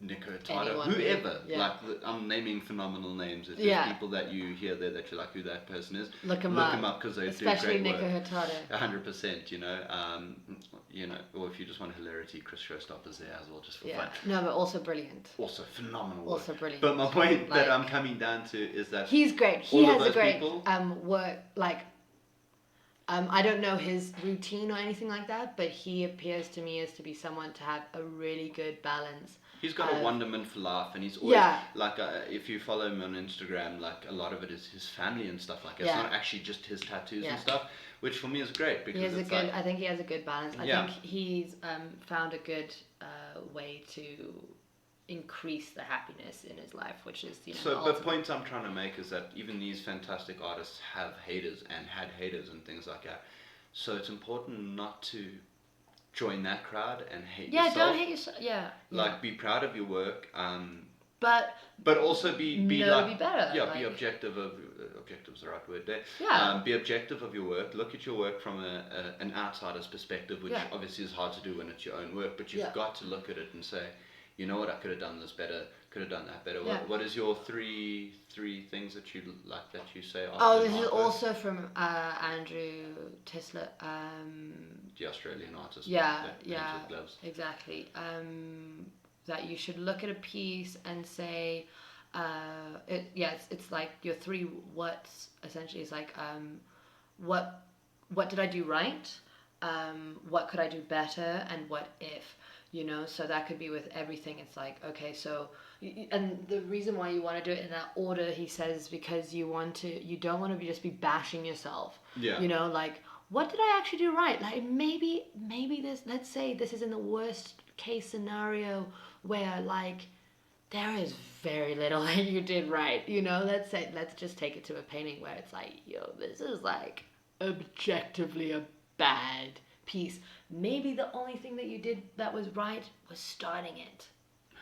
Nico Hurtado, Anyone, whoever. yeah. Like, I'm naming phenomenal names. It's just people that you hear there that you're like, who that person is. Look them up because they especially do great Nico work. Hurtado. 100%, you know, or if you just want hilarity, Chris Showstopper's there as well, just for fun. No, but also brilliant. Also phenomenal. Also brilliant. But my point that I'm coming down to is that he's great. He has a great people, work. Like, I don't know his routine or anything like that, but he appears to me as to be someone to have a really good balance. He's got a wonderment for life, and he's always like, if you follow him on Instagram, like a lot of it is his family and stuff like that. It's not actually just his tattoos and stuff, which for me is great because he has I think he has a good balance. I think he's found a good way to increase the happiness in his life, which is, you know. So the point I'm trying to make is that even these fantastic artists have haters and had haters and things like that. So it's important not to join that crowd and hate yourself. Don't hate yourself. Like, be proud of your work, but also be better. Be objective of objective's the right word there. Be objective of your work. Look at your work from an outsider's perspective, which obviously is hard to do when it's your own work. But you've got to look at it and say, you know what, I could have done this better. Could have done that better. What is your three things that you like that you say? This is also from Andrew Tisler. The Australian artist. Gloves. Exactly. That you should look at a piece and say, it's like your three what's essentially is like, what did I do right? What could I do better? And what if? You know, so that could be with everything. It's like, okay, so, and the reason why you want to do it in that order, he says, because you don't want to just be bashing yourself. Yeah. You know, like, what did I actually do right? Like, maybe this, let's say this is in the worst case scenario where, like, there is very little that you did right. You know, let's just take it to a painting where it's like, yo, this is, like, objectively a bad piece. Maybe the only thing that you did that was right was starting it.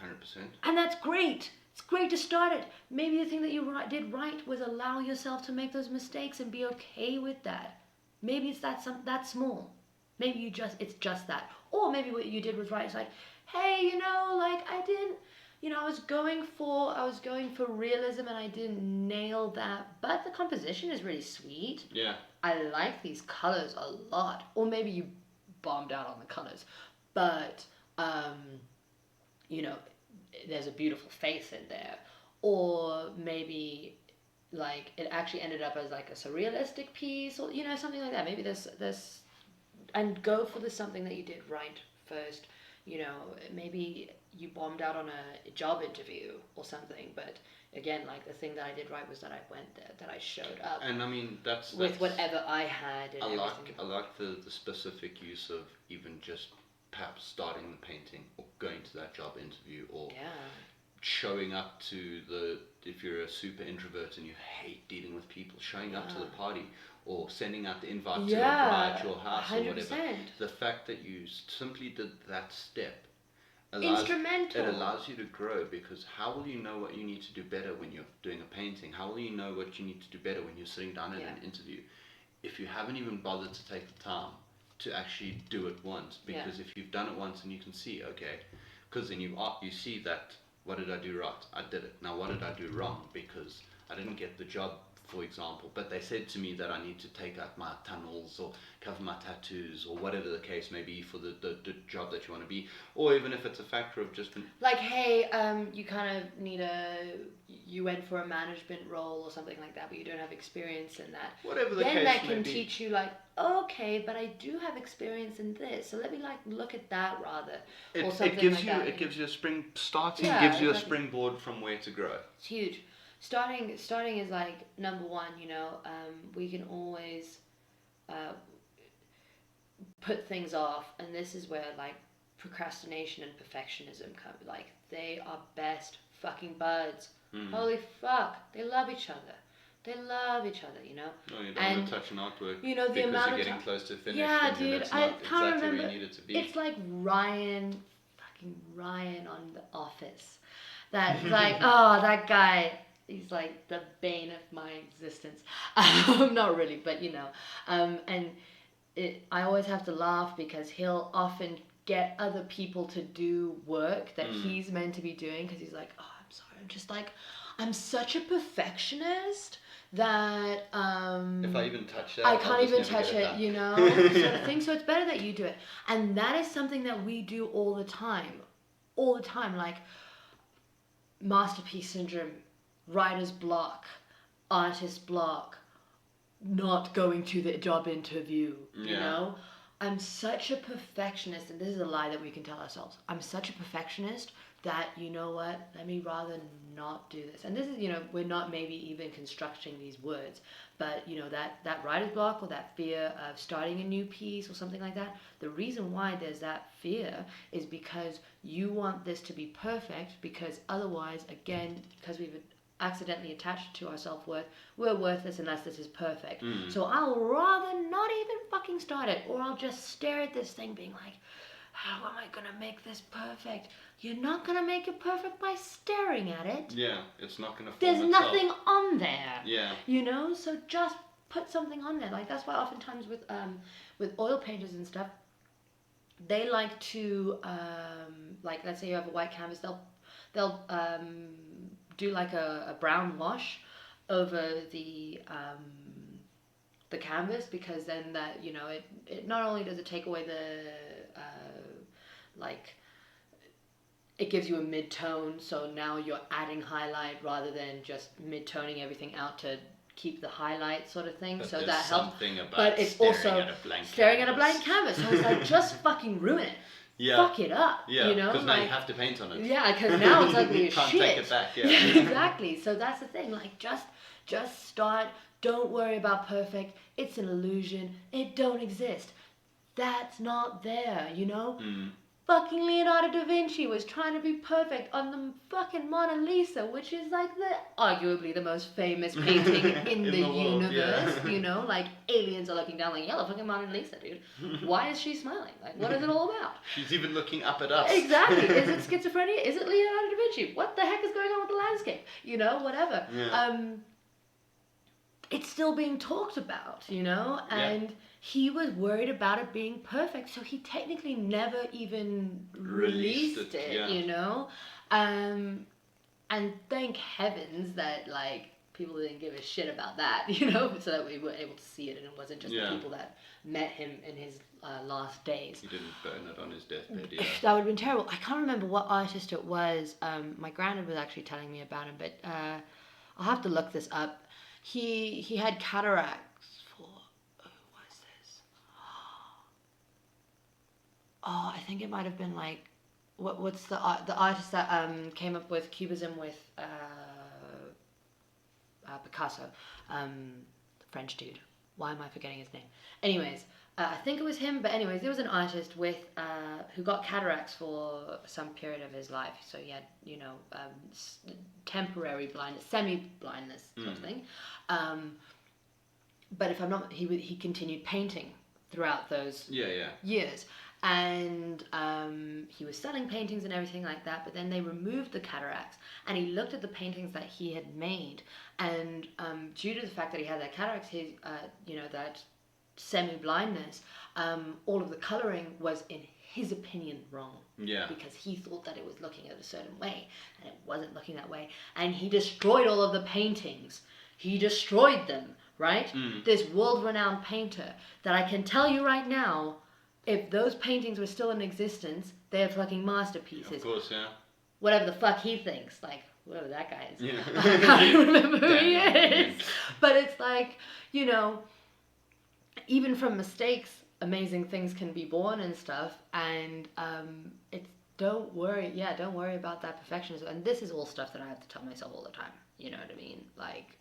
100%. And that's great. It's great to start it. Maybe the thing that you did right was allow yourself to make those mistakes and be okay with that. Maybe it's that small. Maybe it's just that. Or maybe what you did was right. It's like, hey, you know, like I didn't, you know, I was going for realism and I didn't nail that, but the composition is really sweet. Yeah. I like these colors a lot. Or maybe you bombed out on the colors, but you know, there's a beautiful face in there. Or maybe like it actually ended up as like a surrealistic piece, or you know, something like that. Maybe this and go for the something that you did right first. You know, maybe you bombed out on a job interview or something, but again, like the thing that I did right was that I went there, that I showed up. And I mean, that's with whatever I had. And I like the specific use of even just perhaps starting the painting or going to that job interview or showing up to if you're a super introvert and you hate dealing with people, showing up to the party or sending out the invite to a bride to your house 100%. Or whatever. The fact that you simply did that step instrumental. It allows you to grow, because how will you know what you need to do better when you're doing a painting? How will you know what you need to do better when you're sitting down in an interview if you haven't even bothered to take the time to actually do it once? Because if you've done it once and you can see, okay, because then you see that, what did I do right? I did it. Now what did I do wrong? Because I didn't get the job, for example, but they said to me that I need to take out my tunnels or cover my tattoos or whatever the case may be for the job that you want to be, or even if it's a factor of just like, hey, you kind of need you went for a management role or something like that, but you don't have experience in that. Whatever the case may be. Then that can teach you, like, okay, but I do have experience in this, so let me like look at that rather. Or something like that. It gives you a gives you a springboard from where to grow. It's huge. Starting is like number one, you know. We can always put things off, and this is where like procrastination and perfectionism come. Like, they are best fucking buds. Holy fuck, they love each other. You know. No, you don't want to touch an artwork. You know, the because amount you're of getting close to finish. Yeah, dude, I can't remember. Where you need it to be. It's like Ryan on The Office. That's like, oh, that guy. He's like the bane of my existence. Not really, but you know. And I always have to laugh because he'll often get other people to do work that he's meant to be doing, because he's like, oh, I'm sorry, I'm just like, I'm such a perfectionist that if I even touch that, I can't I'll just even never touch get it, done. you know, sort of thing. So it's better that you do it. And that is something that we do all the time. All the time. Like, masterpiece syndrome, writer's block, artist block, not going to the job interview, you know? I'm such a perfectionist, and this is a lie that we can tell ourselves. I'm such a perfectionist that, you know what, let me rather not do this. And this is, you know, we're not maybe even constructing these words, but, you know, that writer's block or that fear of starting a new piece or something like that, the reason why there's that fear is because you want this to be perfect, because otherwise, again, because we've accidentally attached to our self-worth, we're worthless unless this is perfect. So I'll rather not even fucking start it, or I'll just stare at this thing being like, how am I gonna make this perfect? You're not gonna make it perfect by staring at it. Yeah, it's not gonna form There's itself. nothing on there. Yeah. You know, so just put something on there. Like, that's why oftentimes with oil painters and stuff, they like to like, let's say you have a white canvas, they'll do like a brown wash over the canvas, because then that, you know, it not only does it take away the like, it gives you a mid-tone, so now you're adding highlight rather than just mid-toning everything out to keep the highlight sort of thing. But so there's that helps. something about But it's staring also at a blank staring canvas. at a blank canvas. So it's like, just fucking ruin it. Yeah. Fuck it up. Yeah, you know, because now like, you have to paint on it. yeah, because now it's ugly You as can't shit. take it back, yeah. Exactly. So that's the thing. Like, just start. Don't worry about perfect. It's an illusion. It don't exist. That's not there, you know? Fucking Leonardo da Vinci was trying to be perfect on the fucking Mona Lisa, which is like arguably the most famous painting in the world, universe, yeah. you know? Like, aliens are looking down like, yeah, the fucking Mona Lisa, dude. Why is she smiling? Like, what is it all about? She's even looking up at us. Exactly. Is it schizophrenia? Is it Leonardo da Vinci? What the heck is going on with the landscape? You know, whatever. Yeah. It's still being talked about, you know? And he was worried about it being perfect, so he technically never even released it, yeah. you know? And thank heavens that, like, people didn't give a shit about that, you know? So that we were able to see it, and it wasn't just the people that met him in his last days. He didn't burn it on his deathbed, yeah. That would have been terrible. I can't remember what artist it was. My granddad was actually telling me about him, but I'll have to look this up. He had cataracts for, who was this? Oh, I think it might have been like, what's the artist that came up with Cubism with Picasso, French dude. Why am I forgetting his name? Anyways, I think it was him, but anyways, there was an artist with who got cataracts for some period of his life. So he had, you know, temporary blindness, semi-blindness sort of thing. But if I'm not, he continued painting throughout those years. And he was selling paintings and everything like that, but then they removed the cataracts, and he looked at the paintings that he had made, and due to the fact that he had that cataracts, his, you know, that semi-blindness, all of the colouring was, in his opinion, wrong. Yeah. Because he thought that it was looking at a certain way, and it wasn't looking that way. And he destroyed all of the paintings. He destroyed them, right? This world-renowned painter that I can tell you right now, if those paintings were still in existence, they're fucking masterpieces. Of course, yeah. Whatever the fuck he thinks, like, whoever that guy is. Yeah. I can't even remember who he is. But it's like, you know, even from mistakes, amazing things can be born and stuff. And it's, don't worry about that perfectionism. And this is all stuff that I have to tell myself all the time. You know what I mean? Like,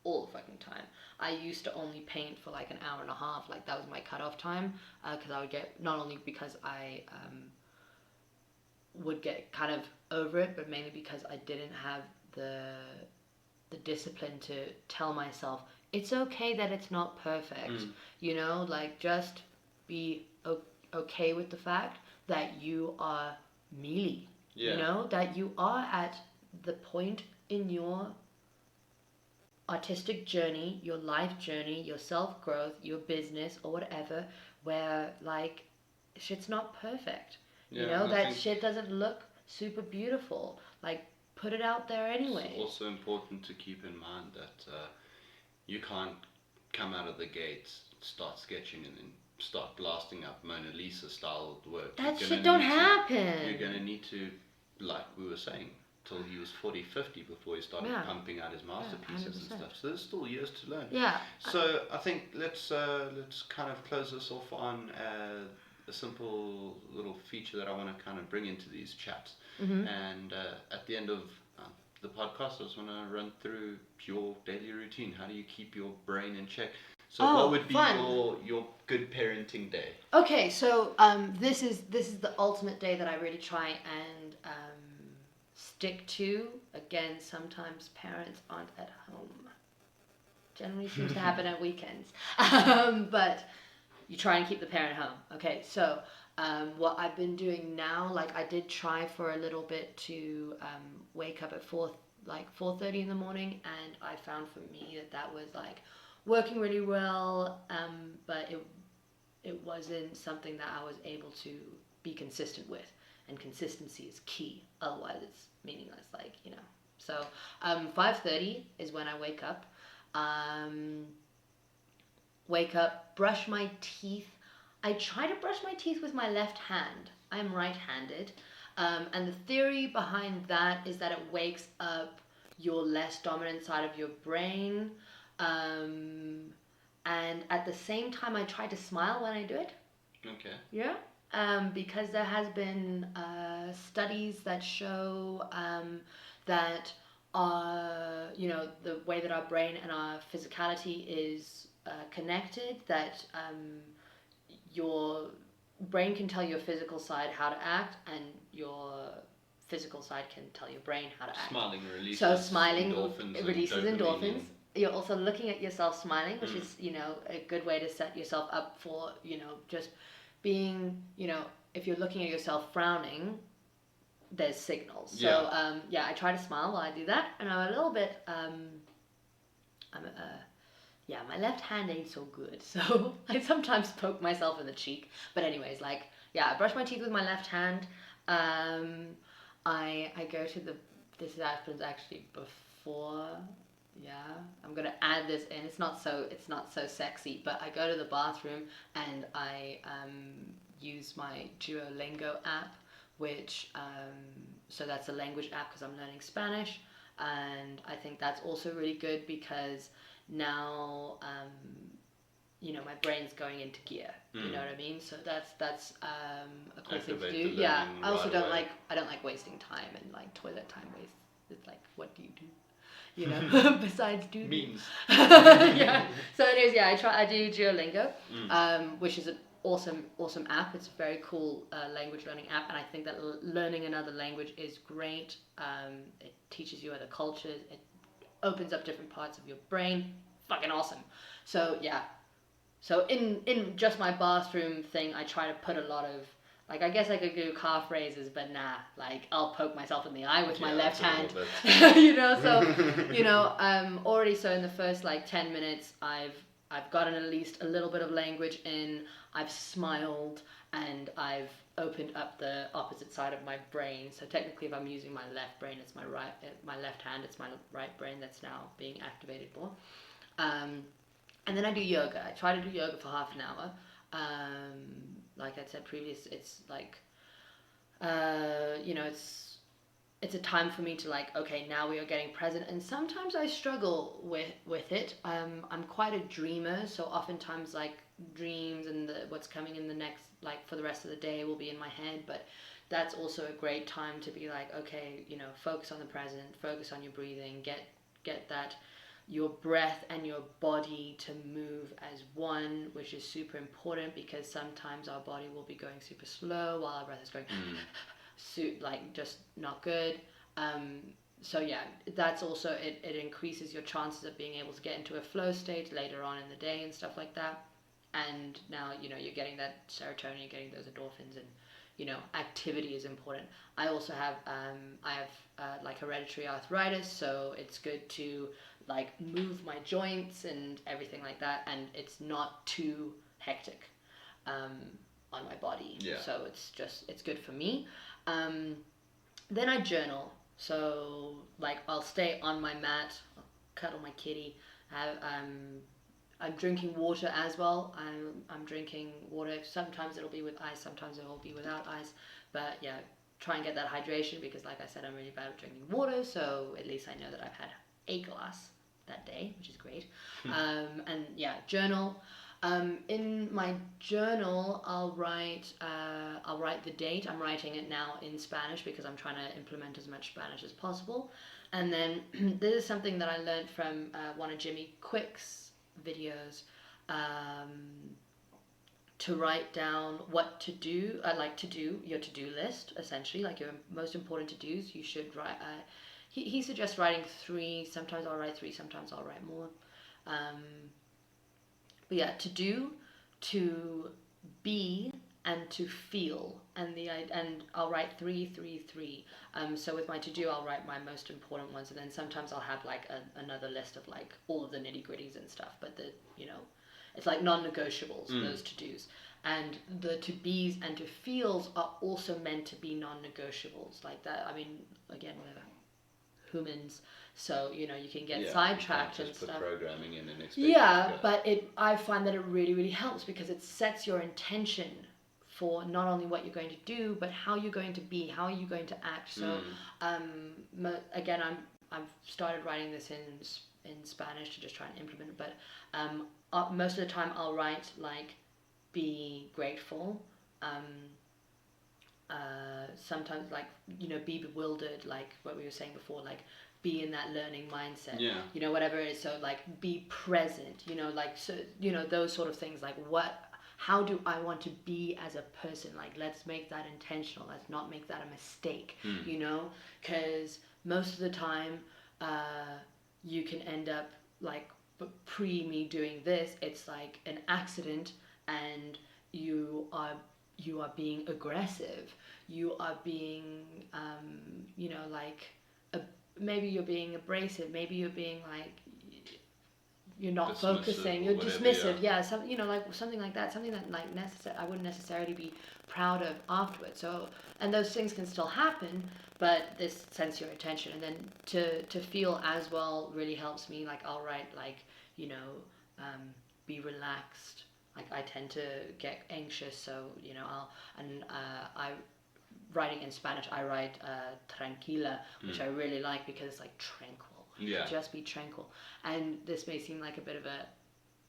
all the fucking time. I used to only paint for like an hour and a half. Like, that was my cutoff time. Because I would get, not only because I would get kind of over it, but mainly because I didn't have the discipline to tell myself, it's okay that it's not perfect. You know, like, just be okay with the fact that you are mealy. You know, that you are at the point in your artistic journey, your life journey, your self-growth, your business or whatever, where, like, shit's not perfect. Yeah, You know, and I that think shit doesn't look super beautiful. Like, put it out there anyway. it's also important to keep in mind that you can't come out of the gates, start sketching, and then start blasting up Mona Lisa style work. That You're shit gonna don't need happen. You're going to need to, like we were saying, till he was 40, 50 before he started Yeah. pumping out his masterpieces and 100%. stuff. So there's still years to learn. Yeah. So I think let's kind of close this off on a simple little feature that I want to kind of bring into these chats. Mm-hmm. And at the end of the podcast, I just want to run through your daily routine. How do you keep your brain in check? So what would be your good parenting day? Okay, so this is the ultimate day that I really try and stick to. Again, sometimes parents aren't at home. Generally seems to happen at weekends. But you try and keep the parent home. Okay, so what I've been doing now, like I did try for a little bit to wake up at 4:30 in the morning, and I found for me that was like working really well, but it wasn't something that I was able to be consistent with, and consistency is key. Otherwise, it's meaningless. Like, you know. So 5:30 is when I wake up. Wake up, brush my teeth. I try to brush my teeth with my left hand. I'm right-handed, and the theory behind that is that it wakes up your less dominant side of your brain. And at the same time, I try to smile when I do it. Okay. Yeah. Because there has been studies that show that you know, the way that our brain and our physicality is connected. That your brain can tell your physical side how to act, and your physical side can tell your brain how to act. Smiling releases it releases endorphins. You're also looking at yourself smiling, which is, you know, a good way to set yourself up for, you know, just being, you know, if you're looking at yourself frowning, there's signals. So, yeah, I try to smile while I do that. And I'm a little bit, my left hand ain't so good. So I sometimes poke myself in the cheek. But anyways, like, yeah, I brush my teeth with my left hand. I go to this happens actually before. Yeah, I'm gonna add this in. It's not so sexy, but I go to the bathroom and I use my Duolingo app, which so that's a language app because I'm learning Spanish, and I think that's also really good because now you know, my brain's going into gear. You know what I mean? So that's a cool thing to do. Yeah, I also don't like wasting time, and like toilet time waste. It's like, what do you do? You know, besides do memes. Yeah. So anyways, yeah, I do Duolingo, which is an awesome app. It's a very cool language learning app, and I think that learning another language is great. It teaches you other cultures. It opens up different parts of your brain. Fucking awesome. So yeah. So in just my bathroom thing, I try to put a lot of, like, I guess I could do calf raises, but nah, like, I'll poke myself in the eye with my left hand, you know, so, you know, already, so in the first, like, 10 minutes, I've gotten at least a little bit of language in, I've smiled, and I've opened up the opposite side of my brain. So technically, if I'm using my left brain, it's my left hand, it's my right brain that's now being activated more. And then I do yoga. I try to do yoga for half an hour. Like I said previous, it's like, you know, it's a time for me to, like, okay, now we are getting present. And sometimes I struggle with it. I'm quite a dreamer, so oftentimes, like, dreams and what's coming in the next, like, for the rest of the day will be in my head. But that's also a great time to be like, okay, you know, focus on the present, focus on your breathing, get that, your breath and your body to move as one, which is super important because sometimes our body will be going super slow while our breath is going like, just not good. So yeah, that's also, it increases your chances of being able to get into a flow state later on in the day and stuff like that. And now, you know, you're getting that serotonin, you're getting those endorphins, and, you know, activity is important. I also have like hereditary arthritis, so it's good to, like, move my joints and everything like that, and it's not too hectic. on my body. Yeah. So it's good for me. Then I journal. So like I'll stay on my mat, I'll cuddle my kitty. I'm drinking water as well. I'm drinking water. Sometimes it'll be with ice, sometimes it will be without ice. But yeah, try and get that hydration because, like I said, I'm really bad at drinking water. So at least I know that I've had a glass that day, which is great. And yeah, journal. In my journal, I'll write the date. I'm writing it now in Spanish because I'm trying to implement as much Spanish as possible. And then this is something that I learned from one of Jimmy Quick's videos, to write down what to do. Like to do your to-do list, essentially, like your most important to-dos. You should write. He suggests writing 3. Sometimes I'll write 3. Sometimes I'll write more. But yeah, to do, to be, and to feel, and I'll write 3, 3, 3. So with my to do, I'll write my most important ones, and then sometimes I'll have like another list of like all of the nitty gritties and stuff. But it's like non-negotiables, those to dos, and the to be's and to feels are also meant to be non-negotiables. Like that. I mean, again, we're humans. So you can get sidetracked and stuff. Programming in and expect but I find that it really, really helps because it sets your intention for not only what you're going to do, but how you're going to be, how you're going to act. So again, I've started writing this in Spanish to just try and implement it. But most of the time, I'll write like be grateful. Sometimes like be bewildered, like what we were saying before, like be in that learning mindset, whatever it is. So like be present, like, so those sort of things, like how do I want to be as a person? Like, let's make that intentional, let's not make that a mistake. Because most of the time you can end up like, pre me doing this, it's like an accident, and you are being aggressive, you are being like maybe you're being abrasive, maybe you're being like, you're not focusing, you're dismissive, like something like that, something that like I wouldn't necessarily be proud of afterwards. So, and those things can still happen, but this sends your attention. And then to feel as well really helps me. Like I'll write like be relaxed. Like I tend to get anxious, so I writing in Spanish, I write tranquila, which I really like because it's like tranquil. Just be tranquil. And this may seem like a bit of a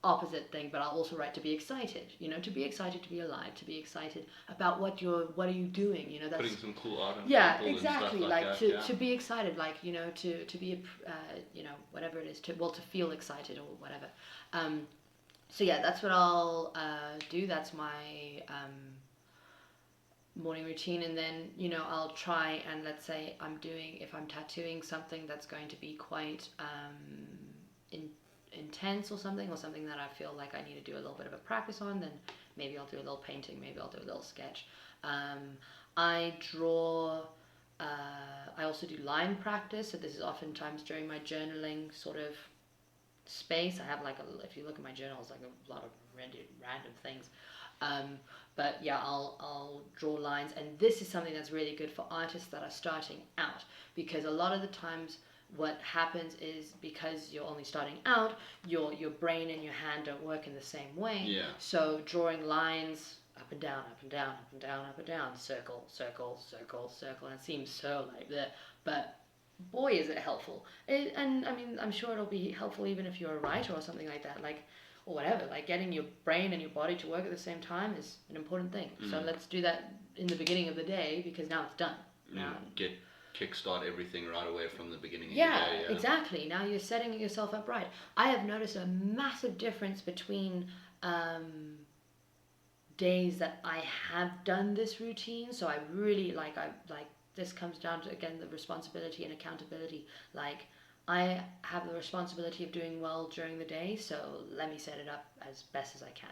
opposite thing, but I'll also write to be excited. To be excited to be alive, to be excited about what are you doing. That's putting some cool art on exactly. And stuff like that, to be excited, like to be whatever it is, to feel excited or whatever. So yeah, that's what I'll do. That's my morning routine. And then I'll try and, let's say if I'm tattooing something that's going to be quite intense or something that I feel like I need to do a little bit of a practice on, then maybe I'll do a little painting, maybe I'll do a little sketch. I draw. I also do line practice, so this is oftentimes during my journaling sort of space. I have like if you look at my journal, it's like a lot of random things. But yeah, I'll draw lines, and this is something that's really good for artists that are starting out, because a lot of the times what happens is, because you're only starting out, your brain and your hand don't work in the same way. So drawing lines up and down, up and down, up and down, up and down, circle, circle, circle, circle, and it seems so like that, but boy is it helpful. And I mean, I'm sure it'll be helpful even if you're a writer or something like that, like, or whatever, like getting your brain and your body to work at the same time is an important thing. So let's do that in the beginning of the day, because now it's done. Now Kickstart everything right away from the beginning of the day. Yeah, exactly. Now you're setting yourself up right. I have noticed a massive difference between days that I have done this routine. So I really like this comes down to, again, the responsibility and accountability. Like, I have the responsibility of doing well during the day, so let me set it up as best as I can.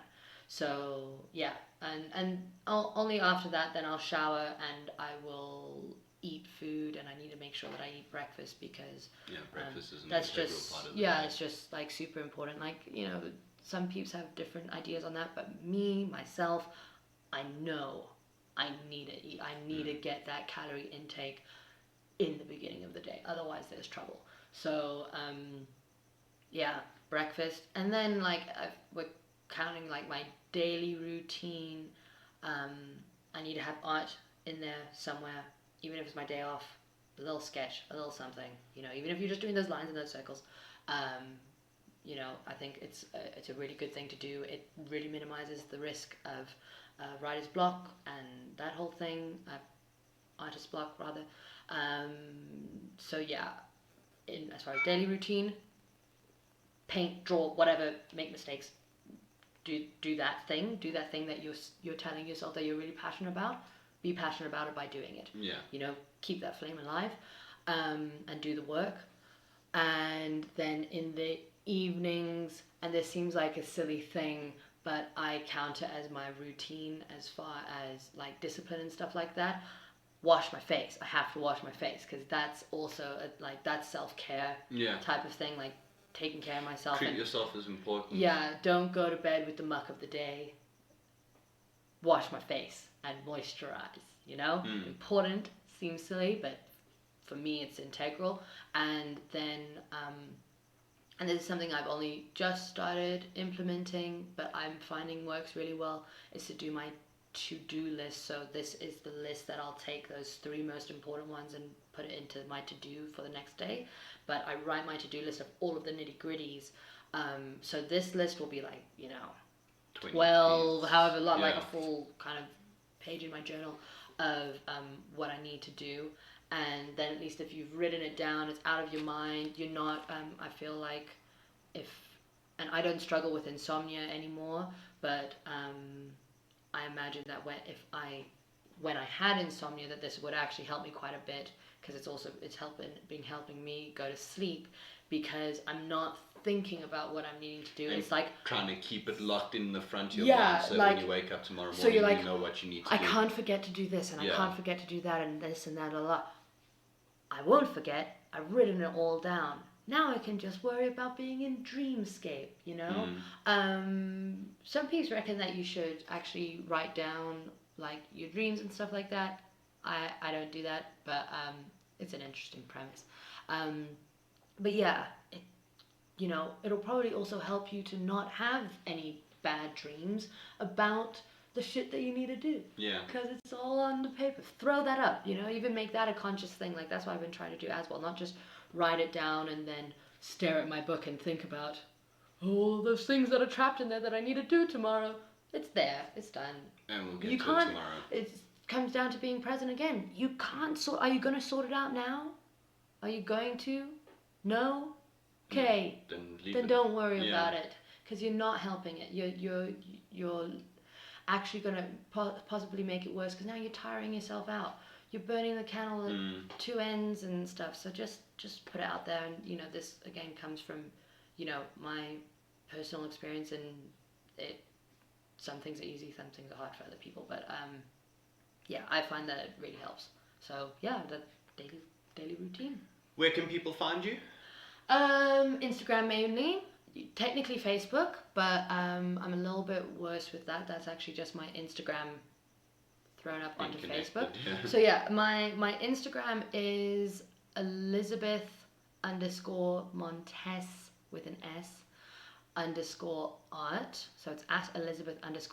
So yeah, and only after that then I'll shower and I will eat food, and I need to make sure that I eat breakfast, because breakfast is an that's integral just part of the day. It's just like super important. Like some peeps have different ideas on that, but myself, I know I need to eat. I need to get that calorie intake in the beginning of the day. Otherwise, there's trouble. So, yeah, breakfast. And then, like, we're counting, like, my daily routine. I need to have art in there somewhere, even if it's my day off. A little sketch, a little something. You know, even if you're just doing those lines and those circles. You know, I think it's a really good thing to do. It really minimizes the risk of writer's block and that whole thing, artist block rather. So yeah, as far as daily routine, paint, draw, whatever, make mistakes, do that thing that you're telling yourself that you're really passionate about. Be passionate about it by doing it. Yeah. You know, keep that flame alive, and do the work. And then in the evenings, and this seems like a silly thing, but I count it as my routine as far as like discipline and stuff like that. Wash my face. I have to wash my face because that's also that's self-care type of thing, like taking care of myself. Treat yourself as important. Yeah, don't go to bed with the muck of the day. Wash my face and moisturize, you know? Important, seems silly, but for me it's integral. And then and this is something I've only just started implementing, but I'm finding works really well, is to do my to-do list. So this is the list that I'll take those 3 most important ones and put it into my to-do for the next day. But I write my to-do list of all of the nitty-gritties. So this list will be like, you know, 12, however long, like a full kind of page in my journal of what I need to do. And then at least if you've written it down, it's out of your mind. You're not, I feel like and I don't struggle with insomnia anymore, but I imagine that when I had insomnia, that this would actually help me quite a bit, because it's helping me go to sleep, because I'm not thinking about what I'm needing to do. And it's like trying to keep it locked in the front of your mind, so when you wake up tomorrow morning, you know what you need to do. I can't forget to do this, and I can't forget to do that, and this and that, I won't forget. I've written it all down. Now I can just worry about being in dreamscape, you know? Some people reckon that you should actually write down like your dreams and stuff like that. I don't do that, but it's an interesting premise. But yeah, you know, it'll probably also help you to not have any bad dreams about the shit that you need to do. Yeah. Because it's all on the paper. Throw that up, you know, even make that a conscious thing. Like, that's what I've been trying to do as well. Not just write it down and then stare at my book and think about all those things that are trapped in there that I need to do tomorrow. It's there. It's done. And we'll get to it tomorrow. It comes down to being present again. You can't are you going to sort it out now? Are you going to? No? Okay. Then don't worry about it. Because you're not helping it. You're actually going to possibly make it worse, because now you're tiring yourself out. You're burning the candle at 2 ends and stuff. So just put it out there. And, you know, this again comes from, you know, my personal experience, and some things are easy, some things are hard for other people. But yeah, I find that it really helps. So yeah, the daily routine. Where can people find you? Instagram mainly. Technically Facebook, but I'm a little bit worse with that. That's actually just my Instagram thrown up onto Facebook. Yeah. So yeah, my Instagram is Elizabeth _Montes with an S _art. So it's at Elizabeth _Montes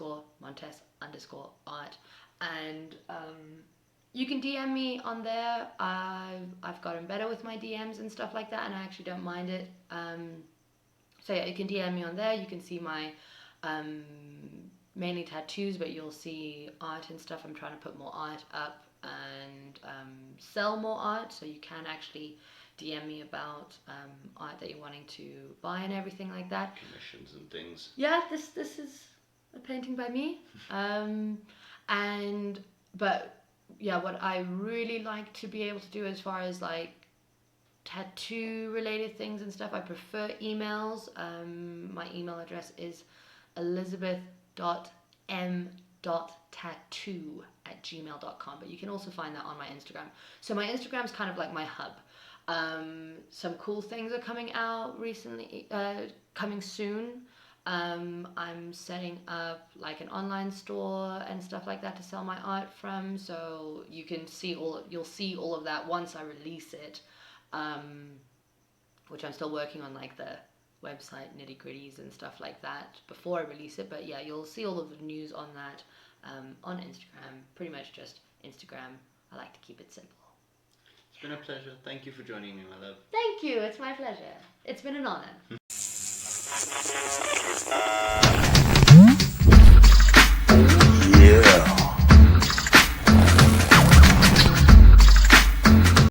_art. And you can DM me on there. I've gotten better with my DMs and stuff like that, and I actually don't mind it. So yeah, you can DM me on there. You can see my mainly tattoos, but you'll see art and stuff. I'm trying to put more art up and sell more art, so you can actually DM me about art that you're wanting to buy and everything like that. Commissions and things. Yeah, this is a painting by me. But yeah, what I really like to be able to do as far as like tattoo related things and stuff, I prefer emails. My email address is elizabeth.m.tattoo@gmail.com, but you can also find that on my Instagram. So my Instagram's kind of like my hub. Some cool things are coming out recently, coming soon. I'm setting up like an online store and stuff like that to sell my art from. So you'll see all of that once I release it, which I'm still working on, like the website nitty gritties and stuff like that before I release it. But yeah, you'll see all of the news on that on Instagram. Pretty much just Instagram. I like to keep it simple. It's been a pleasure. Thank you for joining me, my love. Thank you. It's my pleasure. It's been an honor.